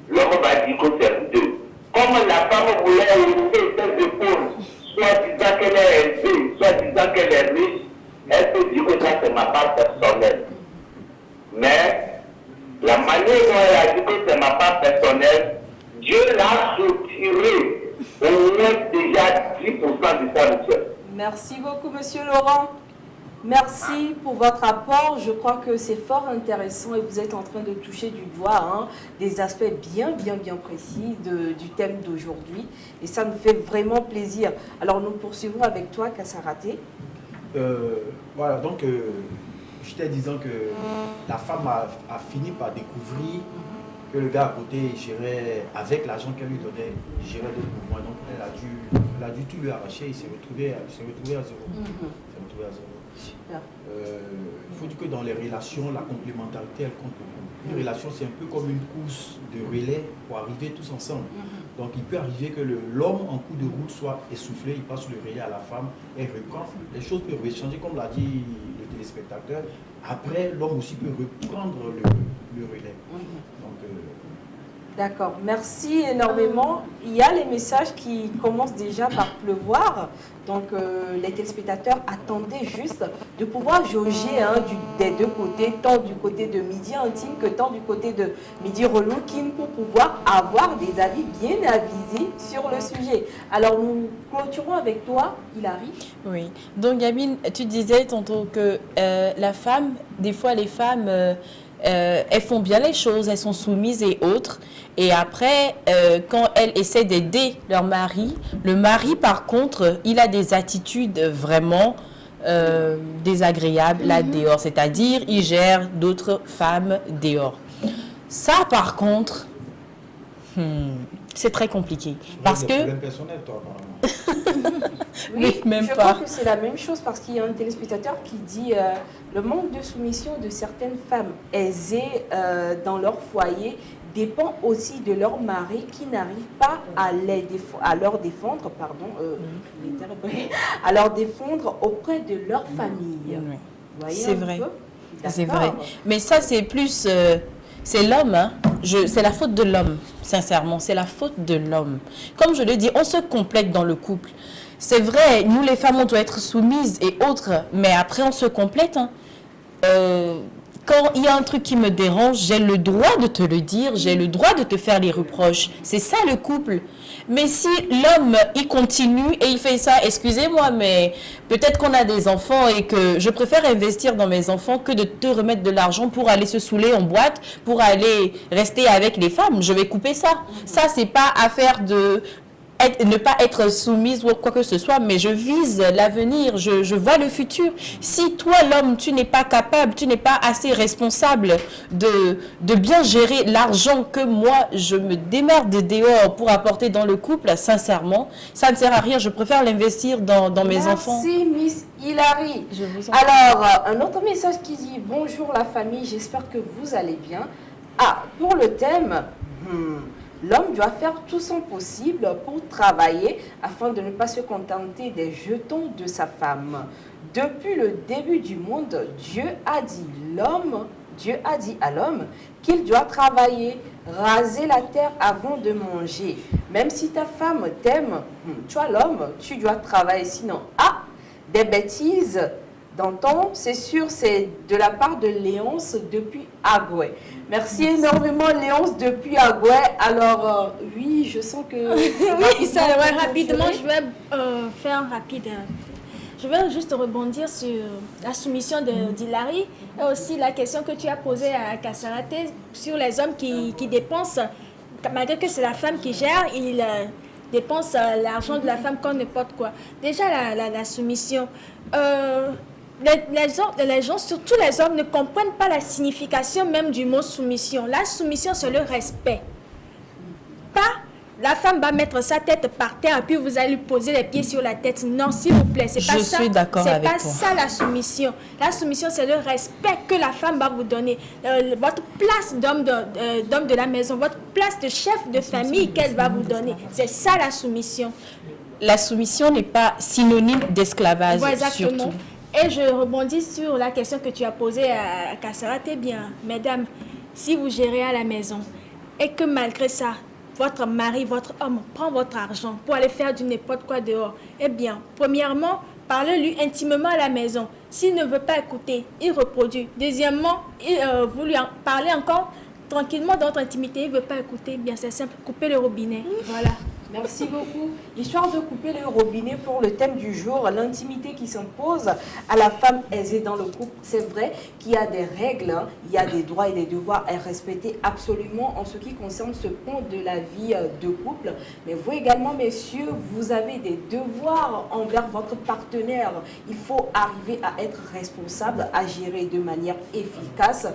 L'homme va dire que c'est nous deux. Comme la femme voulait hausser ses épaules, soit disant qu'elle est élevée, soit disant qu'elle est riche, elle peut dire que ça c'est ma part personnelle. Mais la manière dont elle a dit que c'est ma part personnelle, Dieu l'a soutiré au moins déjà 10% de sa richesse. Merci beaucoup, monsieur Laurent. Merci pour votre apport. Je crois que c'est fort intéressant et vous êtes en train de toucher du doigt des aspects bien précis du thème d'aujourd'hui. Et ça nous fait vraiment plaisir. Alors, nous poursuivons avec toi, Kassaraté. Voilà, donc, j'étais disant que la femme a fini par découvrir que le gars à côté gérait, avec l'argent qu'elle lui donnait, gérait d'autres mouvements. Donc, elle a dû tout lui arracher. Il s'est retrouvé à zéro. Il faut dire que dans les relations, la complémentarité, elle compte beaucoup. Une relation, c'est un peu comme une course de relais pour arriver tous ensemble. Donc, il peut arriver que l'homme en coup de route soit essoufflé, il passe le relais à la femme, elle reprend. Les choses peuvent changer, comme l'a dit le téléspectateur. Après, l'homme aussi peut reprendre le relais. Donc, d'accord, merci énormément. Il y a les messages qui commencent déjà par pleuvoir. Donc, les téléspectateurs attendaient juste de pouvoir jauger des deux côtés, tant du côté de Midi Intime que tant du côté de Midi Relooking, pour pouvoir avoir des avis bien avisés sur le sujet. Alors, nous clôturons avec toi, Hilary. Oui. Donc, Gabine, tu disais tantôt que la femme, des fois, les femmes... elles font bien les choses, elles sont soumises et autres. Et après, quand elles essaient d'aider leur mari, le mari, par contre, il a des attitudes vraiment désagréables là dehors. C'est-à-dire, il gère d'autres femmes dehors. Ça, par contre, c'est très compliqué. Parce que... problème personnel, toi, apparemment. Oui, même je pas. crois que c'est la même chose parce qu'il y a un téléspectateur qui dit le manque de soumission de certaines femmes aisées dans leur foyer dépend aussi de leur mari qui n'arrive pas à leur défendre, à leur défendre auprès de leur famille. Oui. C'est vrai. C'est vrai. Mais ça, c'est plus... c'est l'homme, hein. C'est la faute de l'homme, sincèrement. C'est la faute de l'homme. Comme je le dis, on se complète dans le couple. C'est vrai, nous les femmes, on doit être soumises et autres, mais après on se complète. Hein. Quand il y a un truc qui me dérange, j'ai le droit de te le dire, j'ai le droit de te faire les reproches. C'est ça le couple. Mais si l'homme, il continue et il fait ça, excusez-moi, mais peut-être qu'on a des enfants et que je préfère investir dans mes enfants que de te remettre de l'argent pour aller se saouler en boîte, pour aller rester avec les femmes. Je vais couper ça. Ça, c'est pas affaire de... ne pas être soumise ou quoi que ce soit, mais je vise l'avenir, je vois le futur. Si toi, l'homme, tu n'es pas capable, tu n'es pas assez responsable de bien gérer l'argent que moi, je me démerde dehors pour apporter dans le couple, sincèrement, ça ne sert à rien. Je préfère l'investir dans mes enfants. Merci, Miss Hilary. Alors, un autre message qui dit « Bonjour la famille, j'espère que vous allez bien. » Ah, pour le thème... L'homme doit faire tout son possible pour travailler afin de ne pas se contenter des jetons de sa femme. Depuis le début du monde, Dieu a dit à l'homme qu'il doit travailler, raser la terre avant de manger. Même si ta femme t'aime, toi l'homme, tu dois travailler. Sinon, des bêtises d'antan, c'est sûr, c'est de la part de Léonce depuis Agoué. Merci énormément Léonce depuis Agoué. Alors, oui, je sens que... oui, ça, ouais, rapidement, je vais faire un rapide. Je vais juste rebondir sur la soumission d'Hilary et aussi la question que tu as posée à Kassaraté sur les hommes qui dépensent, malgré que c'est la femme qui gère, ils dépensent l'argent de la femme comme n'importe quoi. Déjà, la soumission... les gens, surtout les hommes, ne comprennent pas la signification même du mot soumission. La soumission, c'est le respect. Pas la femme va mettre sa tête par terre et puis vous allez lui poser les pieds sur la tête. Non, s'il vous plaît, c'est pas ça. Je suis d'accord avec toi. C'est pas ça la soumission. La soumission, c'est le respect que la femme va vous donner. Votre place d'homme de la maison, votre place de chef de famille qu'elle va vous donner. C'est ça la soumission. La soumission n'est pas synonyme d'esclavage, surtout. Et je rebondis sur la question que tu as posée à Kassaraté. Bien, mesdames, si vous gérez à la maison et que malgré ça, votre mari, votre homme prend votre argent pour aller faire du n'importe quoi dehors, eh bien, premièrement, parlez-lui intimement à la maison. S'il ne veut pas écouter, il reproduit. Deuxièmement, vous lui parlez encore tranquillement dans votre intimité, il ne veut pas écouter, bien c'est simple, coupez le robinet. Voilà. Merci beaucoup. Histoire de couper le robinet pour le thème du jour, l'intimité qui s'impose à la femme aisée dans le couple. C'est vrai qu'il y a des règles, il y a des droits et des devoirs à respecter absolument en ce qui concerne ce point de la vie de couple. Mais vous également, messieurs, vous avez des devoirs envers votre partenaire. Il faut arriver à être responsable, à gérer de manière efficace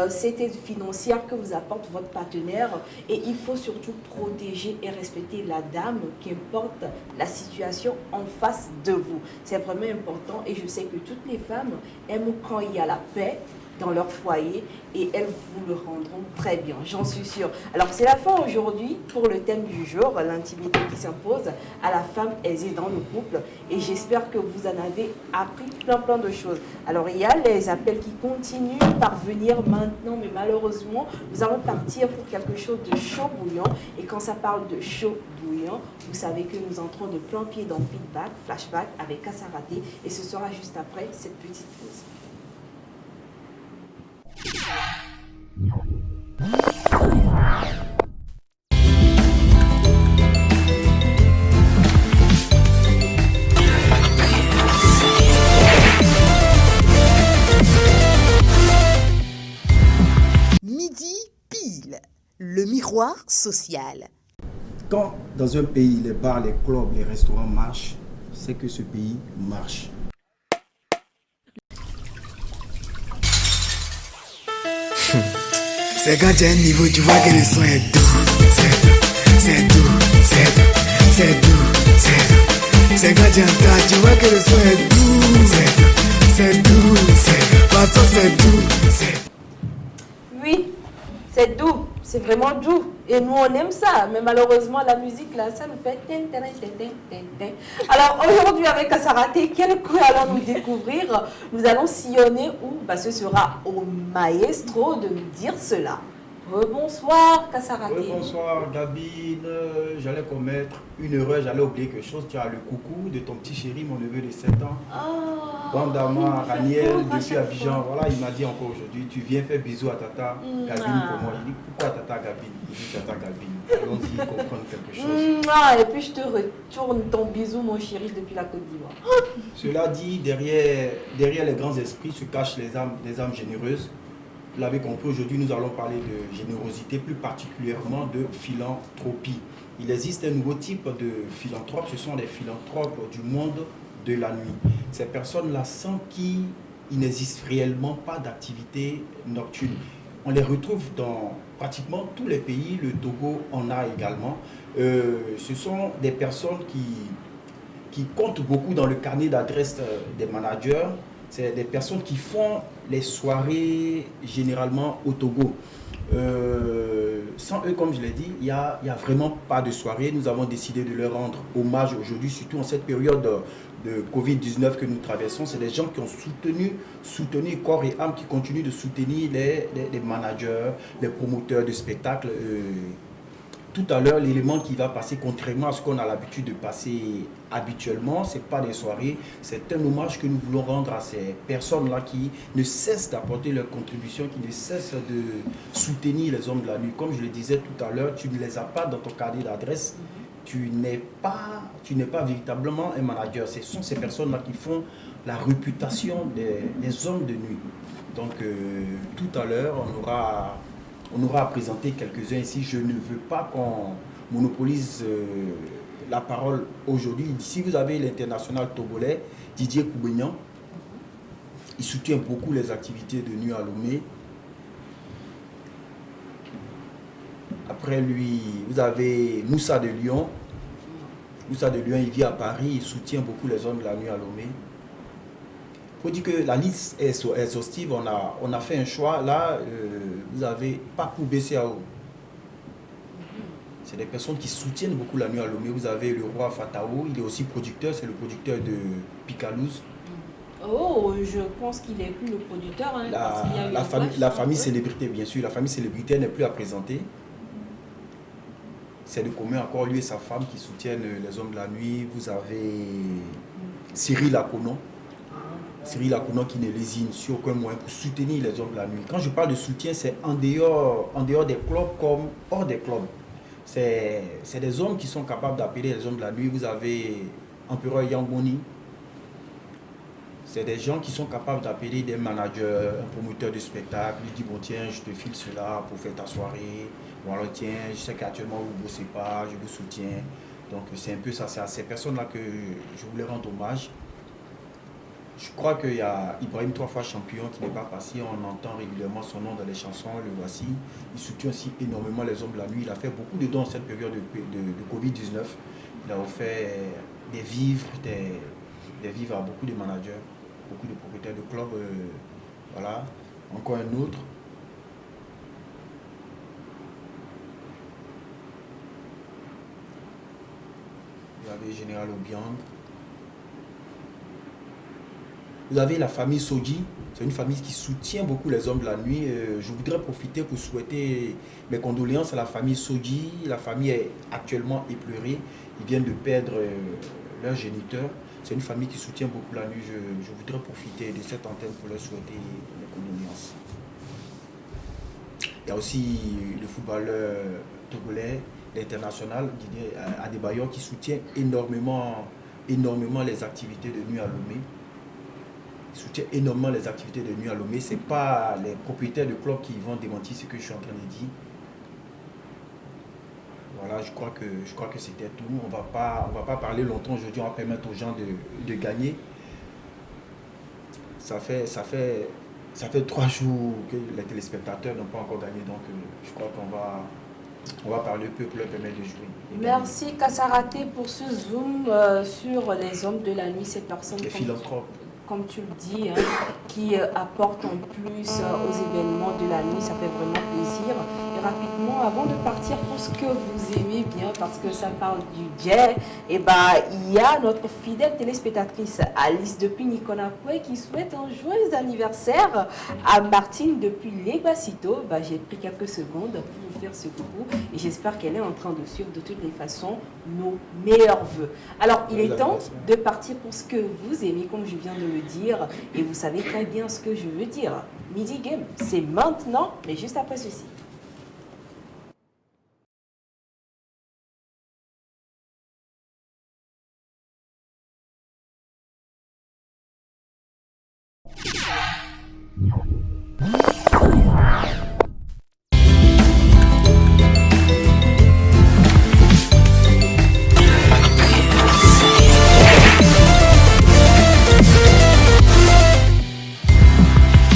cette aide financière que vous apporte votre partenaire. Et il faut surtout protéger et respecter la dame, qu'importe la situation en face de vous. C'est vraiment important et je sais que toutes les femmes aiment quand il y a la paix, dans leur foyer et elles vous le rendront très bien, j'en suis sûre. Alors c'est la fin aujourd'hui pour le thème du jour, l'intimité qui s'impose à la femme aisée dans le couple, et j'espère que vous en avez appris plein de choses. Alors il y a les appels qui continuent par venir maintenant, mais malheureusement nous allons partir pour quelque chose de chaud bouillant, et quand ça parle de chaud bouillant, vous savez que nous entrons de plein pied dans Feedback, Flashback avec Kassaraté, et ce sera juste après cette petite pause. Midi pile, le miroir social. Quand dans un pays, les bars, les clubs, les restaurants marchent, c'est que ce pays marche. C'est quand tu as un niveau, tu vois que le son est doux. C'est doux, c'est doux, c'est doux, c'est doux. C'est quand tu entends, tu vois que le son est doux. C'est doux, c'est doux, façon c'est doux, c'est. Oui, c'est doux, c'est vraiment doux. Et nous, on aime ça. Mais malheureusement, la musique, là, ça nous fait... Alors, aujourd'hui, avec Kassaraté, quel coin allons-nous découvrir? Nous allons sillonner où? Ce sera au maestro de nous dire cela. Bonsoir, Kassaraté. Bonsoir, Gabine. J'allais commettre une erreur, j'allais oublier quelque chose. Tu as le coucou de ton petit chéri, mon neveu de 7 ans. Bandama, Raniel, depuis Abidjan. Voilà, il m'a dit encore aujourd'hui, tu viens faire bisous à Tata Gabine pour moi. Il dit, pourquoi Tata Gabine? Il dit, Tata Gabine. Allons-y comprendre quelque chose. Et puis je te retourne ton bisou, mon chéri, depuis la Côte d'Ivoire. Cela dit, derrière les grands esprits se cachent les âmes généreuses. Vous l'avez compris, aujourd'hui nous allons parler de générosité, plus particulièrement de philanthropie. Il existe un nouveau type de philanthropes, ce sont les philanthropes du monde de la nuit. Ces personnes-là, sans qui il n'existe réellement pas d'activité nocturne. On les retrouve dans pratiquement tous les pays, le Togo en a également. Ce sont des personnes qui comptent beaucoup dans le carnet d'adresse des managers. C'est des personnes qui font les soirées généralement au Togo. Sans eux, comme je l'ai dit, il n'y a vraiment pas de soirée. Nous avons décidé de leur rendre hommage aujourd'hui, surtout en cette période de Covid-19 que nous traversons. C'est des gens qui ont soutenu corps et âme, qui continuent de soutenir les managers, les promoteurs de spectacles. Tout à l'heure, l'élément qui va passer, contrairement à ce qu'on a l'habitude de passer habituellement, ce n'est pas des soirées, c'est un hommage que nous voulons rendre à ces personnes-là qui ne cessent d'apporter leur contribution, qui ne cessent de soutenir les hommes de la nuit. Comme je le disais tout à l'heure, tu ne les as pas dans ton carnet d'adresse, tu n'es pas véritablement un manager. Ce sont ces personnes-là qui font la réputation des hommes de nuit. Donc tout à l'heure, on aura à présenter quelques-uns ici. Je ne veux pas qu'on monopolise la parole aujourd'hui. Ici, vous avez l'international togolais Didier Koubegnan. Il soutient beaucoup les activités de nuit à Lomé. Après lui, vous avez Moussa de Lyon. Moussa de Lyon, il vit à Paris. Il soutient beaucoup les hommes de la nuit à Lomé. Il faut dire que la liste est exhaustive. On a fait un choix. Là, vous avez Papou BCAO. C'est des personnes qui soutiennent beaucoup la nuit à Lomé. Vous avez le roi Fatao. Il est aussi producteur. C'est le producteur de Picalouse. Oh, je pense qu'il n'est plus le producteur. Hein, la famille célébrité, bien sûr. La famille célébrité n'est plus à présenter. C'est de commun encore lui et sa femme qui soutiennent les hommes de la nuit. Vous avez Cyril Akonon. Cyril Akonon qui ne lésine sur aucun moyen pour soutenir les hommes de la nuit. Quand je parle de soutien, c'est en dehors des clubs comme hors des clubs. C'est des hommes qui sont capables d'appeler les hommes de la nuit. Vous avez Empereur Yangoni. C'est des gens qui sont capables d'appeler des managers, un promoteur de spectacle, lui dit bon tiens, je te file cela pour faire ta soirée. Bon alors tiens, je sais qu'actuellement vous ne bossez pas, je vous soutiens. Donc c'est un peu ça, c'est à ces personnes-là que je voulais rendre hommage. Je crois qu'il y a Ibrahim 3 fois champion qui n'est pas passé, on entend régulièrement son nom dans les chansons, le voici. Il soutient aussi énormément les hommes de la nuit, il a fait beaucoup de dons en cette période de Covid-19. Il a offert des vivres à beaucoup de managers, beaucoup de propriétaires de clubs. Voilà. Encore un autre. Vous avez Général Obiang. Vous avez la famille Soji. C'est une famille qui soutient beaucoup les hommes de la nuit. Je voudrais profiter pour souhaiter mes condoléances à la famille Soji. La famille est actuellement éplorée. Ils viennent de perdre leur géniteur. C'est une famille qui soutient beaucoup la nuit. Je voudrais profiter de cette antenne pour leur souhaiter mes condoléances. Il y a aussi le footballeur togolais, l'international, Didier Adebayor, qui soutient énormément les activités de nuit à Lomé. Il soutient énormément les activités de nuit à Lomé. Ce n'est pas les propriétaires de clubs qui vont démentir ce que je suis en train de dire. Voilà, je crois que c'était tout. On va pas parler longtemps aujourd'hui, on va permettre aux gens de gagner. Ça fait 3 jours que les téléspectateurs n'ont pas encore gagné, donc je crois qu'on va parler peu pour leur permettre de jouer. Merci Kassaraté pour ce zoom sur les hommes de la nuit, ces personnes les philanthropes. Comme tu le dis, hein, qui apportent en plus aux événements de la nuit, ça fait vraiment plaisir. Et rapidement, avant de partir pour ce que vous aimez bien, parce que ça parle du jazz, et il y a notre fidèle téléspectatrice Alice depuis Niconapoué qui souhaite un joyeux anniversaire à Martine depuis Legbasito. J'ai pris quelques secondes pour vous faire ce coucou et j'espère qu'elle est en train de suivre de toutes les façons nos meilleurs vœux. Alors, il est temps de partir pour ce que vous aimez, comme je viens de le dire, et vous savez très bien ce que je veux dire. Midi Game, c'est maintenant, mais juste après ceci.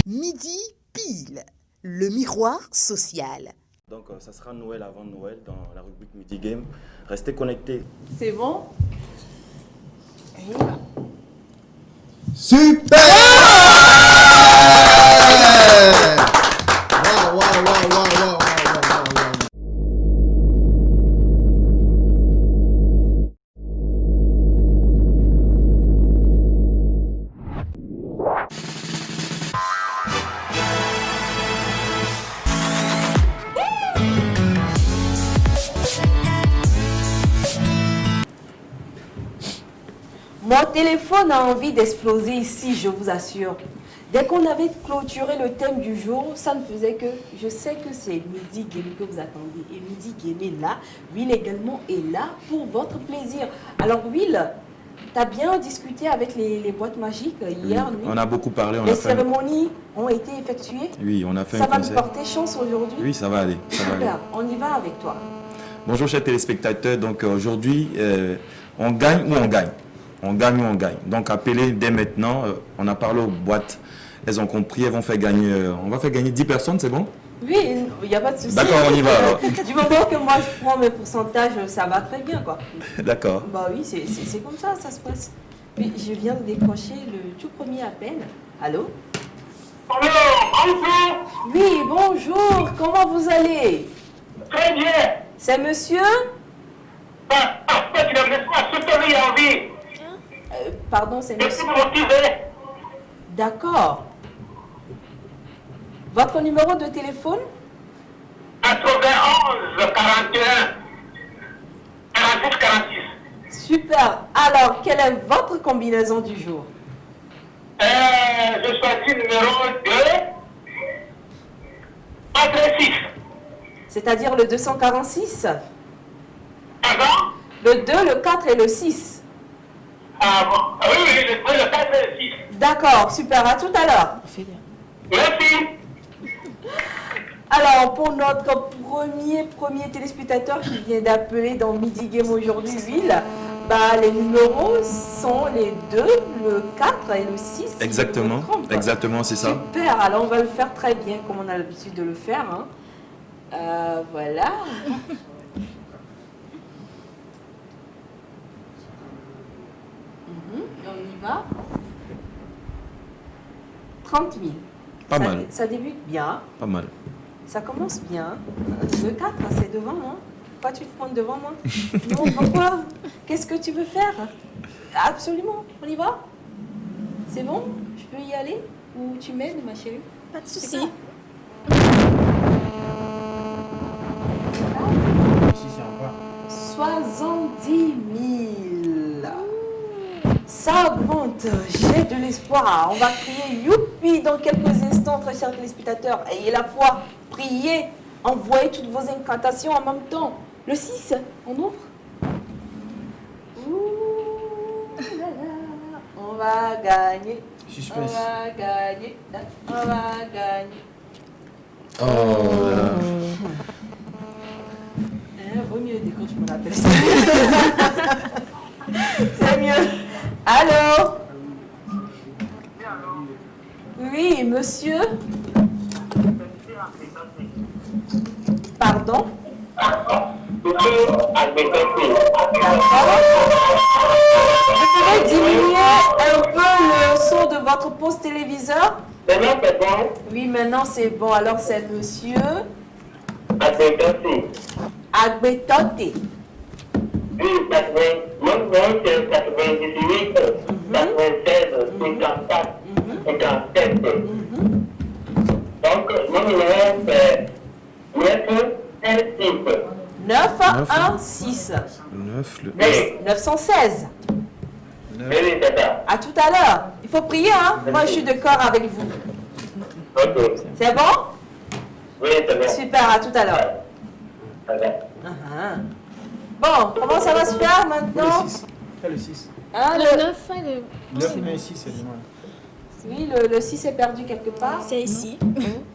Midi pile, le miroir social. Donc ça sera Noël avant Noël dans la rubrique Midi Game. Restez connectés. C'est bon? Super! Wow, wow, wow, wow, wow, wow. Mon téléphone a envie d'exploser ici, je vous assure. Dès qu'on avait clôturé le thème du jour, ça ne faisait que... Je sais que c'est Midi Game que vous attendez. Et Midi Game est là. Will également est là pour votre plaisir. Alors Will, tu as bien discuté avec les boîtes magiques hier nuit. On a beaucoup parlé. Les cérémonies ont été effectuées. Oui, on a fait ça un va concert. nous porter chance aujourd'hui. Oui, ça va aller. Super, on y va avec toi. Bonjour chers téléspectateurs. Donc aujourd'hui, on gagne ou on gagne. On gagne ou on gagne. Donc appelez dès maintenant. On a parlé aux boîtes. Elles ont compris, elles vont faire gagner. On va faire gagner 10 personnes, c'est bon? Oui, il n'y a pas de souci. D'accord, on y va alors. Du moment que moi je prends mes pourcentages, ça va très bien quoi. D'accord. Bah oui, c'est comme ça se passe. Oui, je viens de décrocher le tout premier appel. Allô? Bonjour. Oui, bonjour, comment vous allez? Très bien. C'est monsieur? Tu ne me laisses pas soutenir en vie. Pardon, c'est Je monsieur. suis motivé. D'accord. Votre numéro de téléphone? 91 41 46 46. Super. Alors, quelle est votre combinaison du jour? Je choisis le numéro 2 46. C'est-à-dire le 246? Pardon? Le 2, le 4 et le 6. Ah bon. Ah oui, oui, le 4 et le 6. D'accord, super. À tout à l'heure. Merci. Alors, pour notre premier téléspectateur qui vient d'appeler dans Midi Game aujourd'hui, Will, les numéros sont les 2, le 4 et le 6. Exactement, exactement, c'est ça. Super, alors on va le faire très bien comme on a l'habitude de le faire. Hein. Voilà. On y va. 30 000. Pas mal. Ça débute bien. Pas mal. Ça commence bien. 2-4, c'est devant moi. Pourquoi tu te prends devant moi? Non, pourquoi? Qu'est-ce que tu veux faire? Absolument. On y va? C'est bon? Je peux y aller? Ou tu m'aides, ma chérie? Pas de C'est souci. quoi? Si c'est en bas. 70 000. Ça monte, j'ai de l'espoir. On va crier youpi dans quelques instants, très chers téléspectateurs. Ayez la foi, priez, envoyez toutes vos incantations en même temps. Le 6, on ouvre. Ouh là là, on va gagner. Suspense. On va gagner. On va gagner. Oh là là. Vaut mieux dès quand je me rappelle ça. C'est mieux. Allô? Oui, monsieur? Pardon? Vous pouvez diminuer un peu le son de votre poste téléviseur? Maintenant, c'est bon. Oui, maintenant c'est bon. Alors c'est monsieur Agbetote. Agbetote. Oui, mon nom c'est 98, 96, 54, 57. Donc, mon numéro c'est 916. 916. 9, le... 916. Oui, c'est ça. À tout à l'heure. Il faut prier, hein? Moi, je suis d'accord avec vous. Ok. C'est bon? Oui, c'est bon. Super, à tout à l'heure. Ça va. Bon, comment ça va se faire maintenant? Le 6. Fais le 6. Hein, Le 9, le... 9 et 6, c'est loin. Oui, le 6 est perdu quelque part. C'est ici.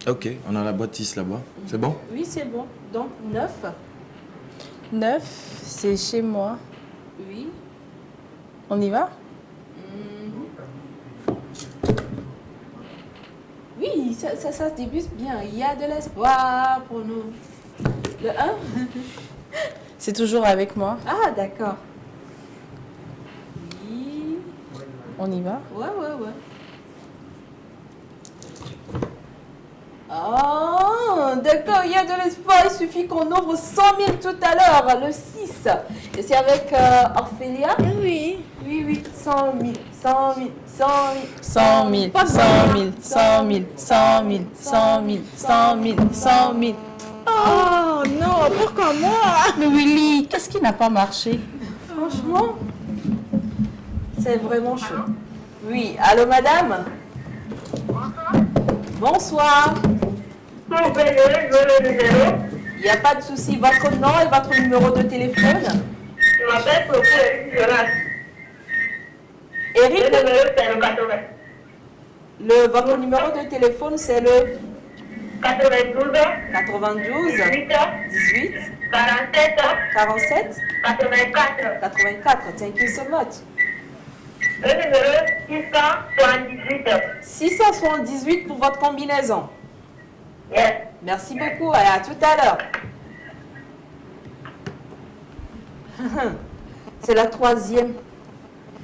Ok, on a la boîte 6 là-bas. C'est bon? Oui, c'est bon. Donc, 9. 9, c'est chez moi. Oui. On y va? Oui, ça se débute bien. Il y a de l'espoir pour nous. Le 1? C'est toujours avec moi. Ah, d'accord. Oui. On y va? Ouais. Oh, d'accord, il y a de l'espoir. Il suffit qu'on ouvre 100 000 tout à l'heure, le 6. Et c'est avec Orphelia? Oui. Oui, 100 000, 100 000, 100 000. 100 000, 100 000, 100 000, 100 000, 100 000, 100 000, 100 000. Oh non, pourquoi moi? Mais Willy, qu'est-ce qui n'a pas marché? Franchement, c'est vraiment chaud. Oui, allô madame? Bonsoir. Vous pouvez le numéro. Il n'y a pas de souci. Votre nom et votre numéro de téléphone? Je m'appelle Sophie Eric Jonas. Eric? Le numéro c'est le 80. Votre numéro de téléphone, c'est le 92, 92 18, 18 47, 47 84. 84. Thank you so much. Le numéro 678. 678 pour votre combinaison. Yes. Merci beaucoup et à tout à l'heure. C'est la troisième.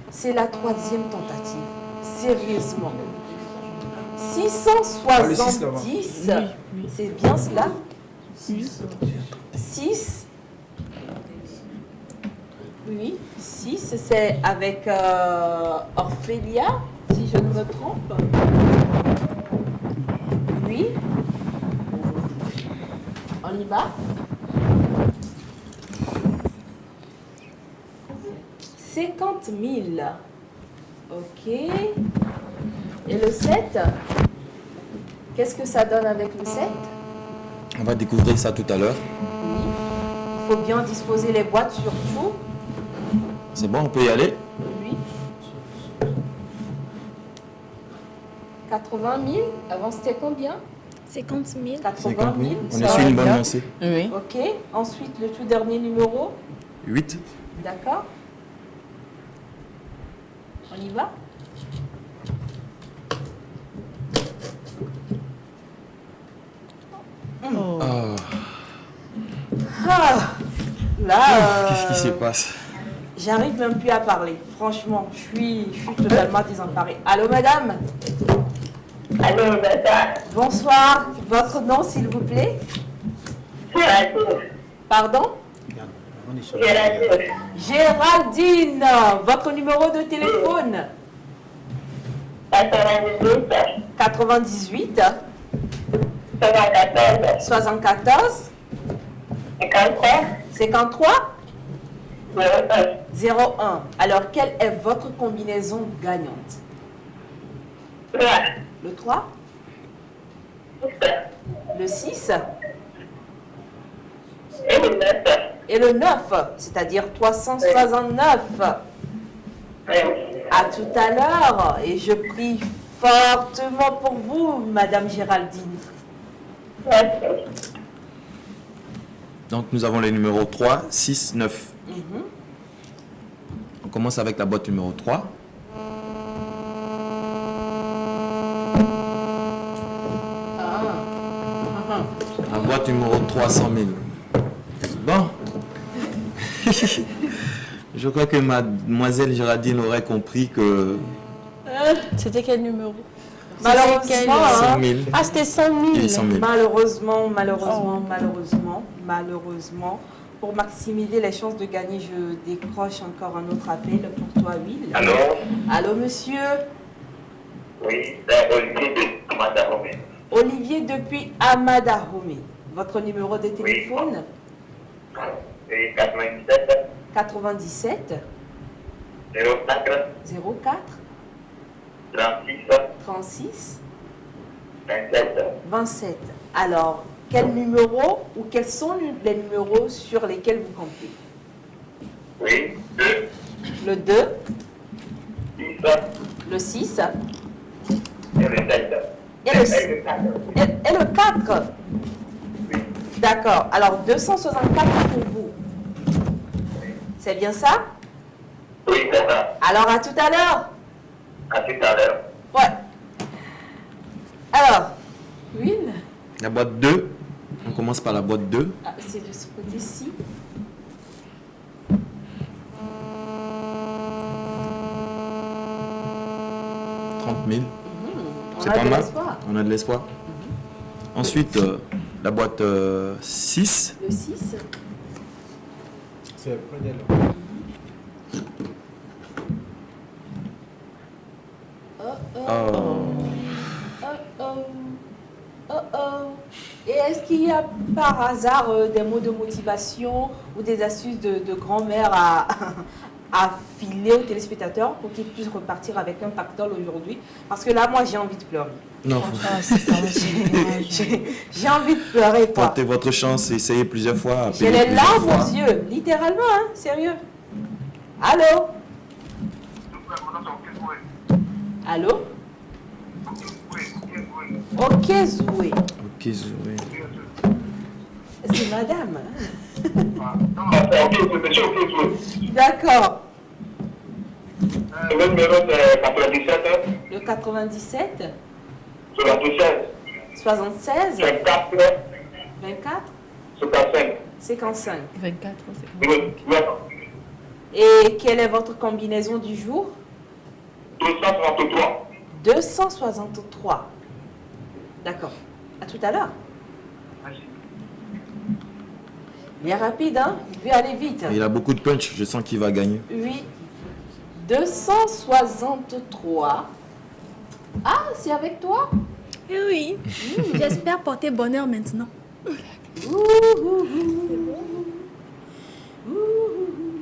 C'est la troisième tentative. Sérieusement. 670. C'est bien cela? 6. Oui, 6, c'est avec Orphelia, si je ne me trompe. Oui. On y va. 50 000. Ok. Et le 7? Qu'est-ce que ça donne avec le 7? On va découvrir ça tout à l'heure. Oui. Il faut bien disposer les boîtes surtout. C'est bon, on peut y aller? Oui. 80 000. Avant, c'était combien? 50 000. 80 000. On est sur une bonne lancée. Oui. Ok. Ensuite, le tout dernier numéro. 8. D'accord. On y va? Oh. Ah, là, Qu'est-ce qui se passe? j'arrive même plus à parler. Franchement, je suis totalement désemparée. Allô, madame? Allô, bonsoir. Bonsoir. Votre nom, s'il vous plaît? Pardon? Géraldine. Votre numéro de téléphone? 98 74 53 01. Alors, quelle est votre combinaison gagnante? Le 3, le 6 et le 9, c'est-à-dire 369. À tout à l'heure, et je prie fortement pour vous, Madame Géraldine. Donc nous avons les numéros 3, 6, 9. On commence avec la boîte numéro 3. La boîte numéro 300 000. Bon. Je crois que mademoiselle Géraldine aurait compris que... C'était quel numéro? Malheureusement, 100 000. Ah, c'était 100 000. Et 100 000. Malheureusement, pour maximiser les chances de gagner, je décroche encore un autre appel pour toi, Will. Allô? Allô, monsieur? Oui, c'est Olivier de Amadahomé. Olivier depuis Amadahomé. Votre numéro de téléphone? Oui, 97 97 04 04 36 27. Alors, quel numéro ou quels sont les numéros sur lesquels vous comptez? Oui, 2. Le 2, 6 le 6 et le 7. et le 4. D'accord. Alors, 264 pour vous. C'est bien ça? Oui, c'est ça. Alors, à tout à l'heure. À tout à l'heure. Ouais. Alors, Will, La boîte 2. On commence par la boîte 2. c'est de ce côté-ci. C'est pas mal. On a de l'espoir. Ensuite, la boîte 6. Le 6. C'est près d'elle. Et est-ce qu'il y a par hasard des mots de motivation ou des astuces de grand-mère à filer aux téléspectateurs pour qu'ils puissent repartir avec un pactole aujourd'hui? Parce que là, moi, j'ai envie de pleurer. Non. J'ai envie de pleurer, quoi. Tentez votre chance, essayez plusieurs fois. J'ai les larmes aux yeux, littéralement, hein, sérieux. Allô? Allô? Ok, Zoué. Ok, Zoué. C'est madame. D'accord. Le numéro c'est 97. Le 97. 76. 76. 24. 24. 55. 55. 24, Et quelle est votre combinaison du jour? 263. 263. D'accord. À tout à l'heure. Bien rapide, hein? Il veut aller vite. Il a beaucoup de punch, je sens qu'il va gagner. Oui. 263. Ah, c'est avec toi? Eh oui, j'espère porter bonheur maintenant.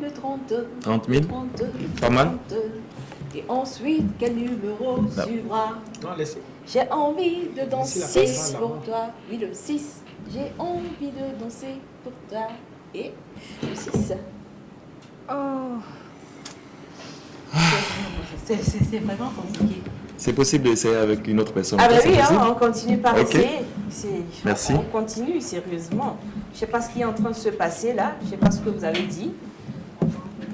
Le 32. 30 000. 32. Pas mal. 32. Et ensuite, quel numéro suivra? Non, laissez. J'ai envie de danser 6 pour toi. Oui, le 6. J'ai envie de danser pour toi. Et le 6. Oh. C'est vraiment compliqué. C'est possible d'essayer avec une autre personne. Ah ben C'est oui, hein, possible? on continue par Ok. essayer. Merci. On continue, sérieusement. Je ne sais pas ce qui est en train de se passer là. Je ne sais pas ce que vous avez dit.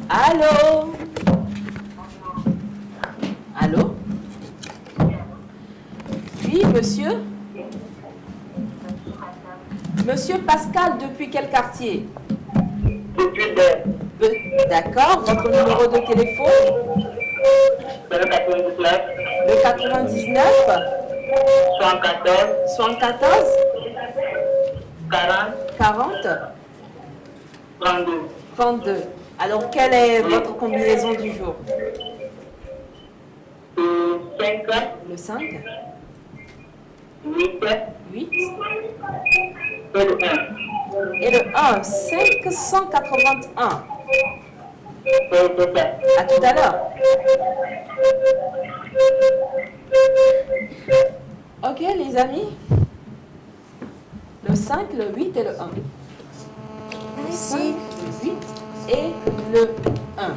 Allô? Allô? Oui, monsieur? Monsieur Pascal, depuis quel quartier? Depuis D'accord. Votre numéro de téléphone? le 99. Le 99 74, 74, 40, 40, 32. 32. Alors, quelle est votre combinaison du jour? 5, Le 5, 8, 8 et le 1. et le 1, 581. C'est ça. À tout à l'heure. Ok, les amis. Le 5, le 8 et le 1. Le 5, le 8 et le 1.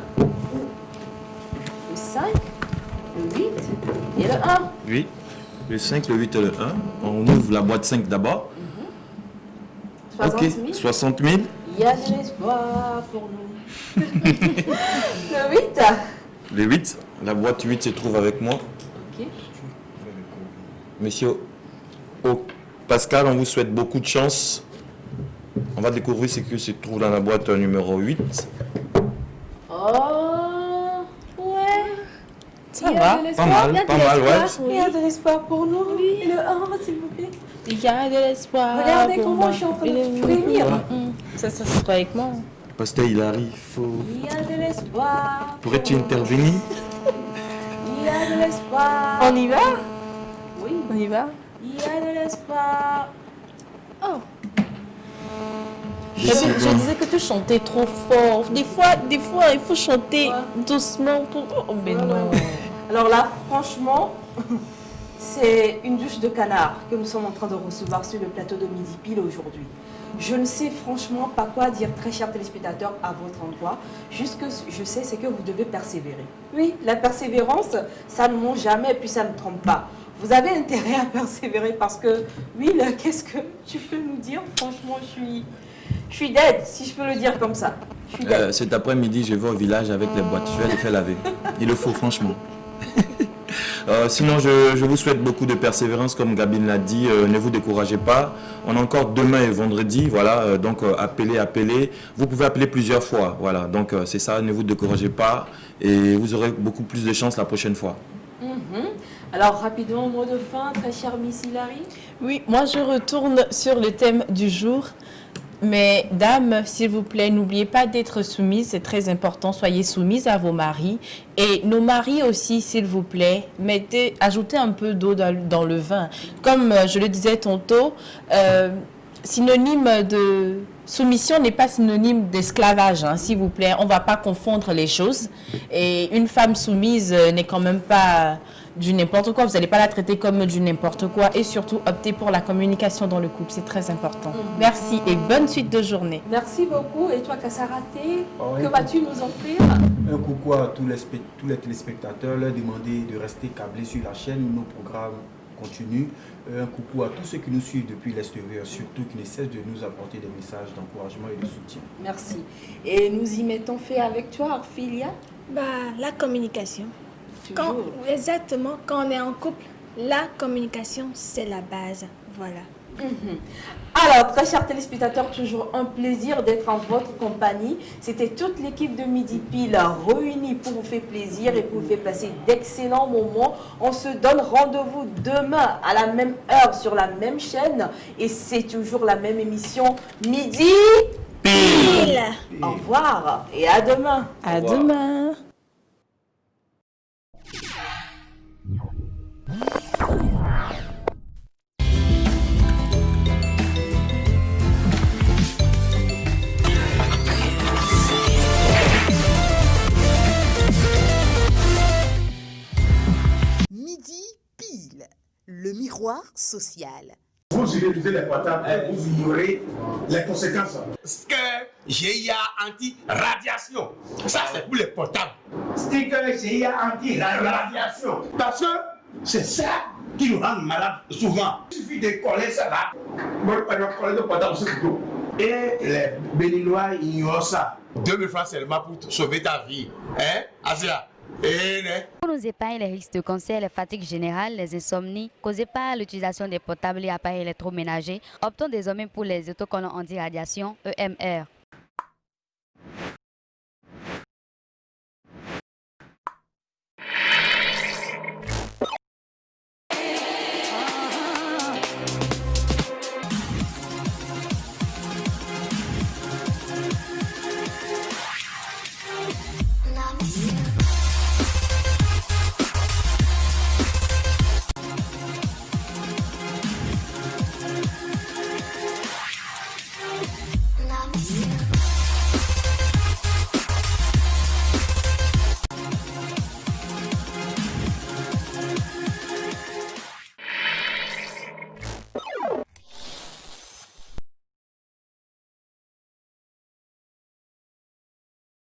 Le 5, le 8 et le 1. Oui. Le 5, le 8 et le 1. On ouvre la boîte 5 d'abord. 60 000. Ok, 60 000. Il y a de l'espoir pour nous. Le 8. Le 8. La boîte 8 se trouve avec moi. Ok. Monsieur Pascal, on vous souhaite beaucoup de chance. On va découvrir ce qui se trouve dans la boîte numéro 8. Oh, ouais. Ça va. Pas mal, pas mal, ouais. Il y a de l'espoir pour nous. Et le 1, s'il vous plaît. Il y a de l'espoir. Regardez pour comment moi. je suis en train de frémir. Ça se trouve avec moi. Pasteur Hilary, faut... Il y a de l'espoir. Pourrais-tu intervenir? Il y a de l'espoir. On y va? Oui. On y va? Il y a de l'espoir. Oh, Je disais que tu chantais trop fort. Des fois, il faut chanter doucement pour... Oh, mais non. Alors là, franchement, c'est une douche de canard que nous sommes en train de recevoir sur le plateau de Midi Pile aujourd'hui. Je ne sais franchement pas quoi dire, très chers téléspectateurs, à votre endroit. Juste que je sais, c'est que vous devez persévérer. Oui, la persévérance, ça ne ment jamais et puis ça ne trompe pas. Vous avez intérêt à persévérer parce que, oui, qu'est-ce que tu peux nous dire? Franchement, je suis dead, si je peux le dire comme ça. Je suis dead. Cet après-midi, je vais au village avec les boîtes. Je vais les faire laver. Il le faut, franchement. Sinon, je vous souhaite beaucoup de persévérance, comme Gabine l'a dit. Ne vous découragez pas. On a encore demain et vendredi. Voilà, donc appelez. Vous pouvez appeler plusieurs fois. Voilà, donc c'est ça. Ne vous découragez pas et vous aurez beaucoup plus de chance la prochaine fois. Alors, rapidement, mot de fin, très chère Miss Hilary. Oui, moi je retourne sur le thème du jour. Mais dames, s'il vous plaît, n'oubliez pas d'être soumises, c'est très important. Soyez soumises à vos maris. Et nos maris aussi, s'il vous plaît, ajoutez un peu d'eau dans le vin. Comme je le disais tantôt, synonyme de soumission n'est pas synonyme d'esclavage, hein, s'il vous plaît. On ne va pas confondre les choses. Et une femme soumise n'est quand même pas du n'importe quoi. Vous n'allez pas la traiter comme du n'importe quoi. Et surtout, optez pour la communication dans le couple. C'est très important. Merci et bonne suite de journée. Merci beaucoup. Et toi, Kassaraté, Oh, que vas-tu nous offrir? Un coucou à tous les téléspectateurs, leur demander de rester câblés sur la chaîne, nos programmes continuent. Un coucou à tous ceux qui nous suivent depuis l'extérieur, surtout qui ne cessent de nous apporter des messages d'encouragement et de soutien. Merci. Et nous y mettons fait avec toi, Orphelia? bah, la communication. Toujours. Exactement, quand on est en couple, la communication, c'est la base. Voilà. Alors, très chers téléspectateurs, toujours un plaisir d'être en votre compagnie. C'était toute l'équipe de Midi Pile réunie pour vous faire plaisir et pour vous faire passer d'excellents moments. On se donne rendez-vous demain à la même heure sur la même chaîne. Et c'est toujours la même émission Midi Pile. Au revoir et à demain. À demain. Midi Pile, le miroir social. Vous utilisez les portables, vous ignorez les conséquences. Sticker GIA anti-radiation. Ça, c'est pour les portables. Sticker GIA anti-radiation. Parce que c'est ça qui nous rend malades souvent. Il suffit de coller ça là. Coller le portable sur le dos. Et les Béninois ignorent ça. 2000 francs seulement pour sauver ta vie. Hein, Asia? Pour nous épargner les risques de cancer, les fatigues générales, les insomnies causées par l'utilisation des portables et appareils électroménagers, optons désormais pour les autocollants anti-radiation EMR.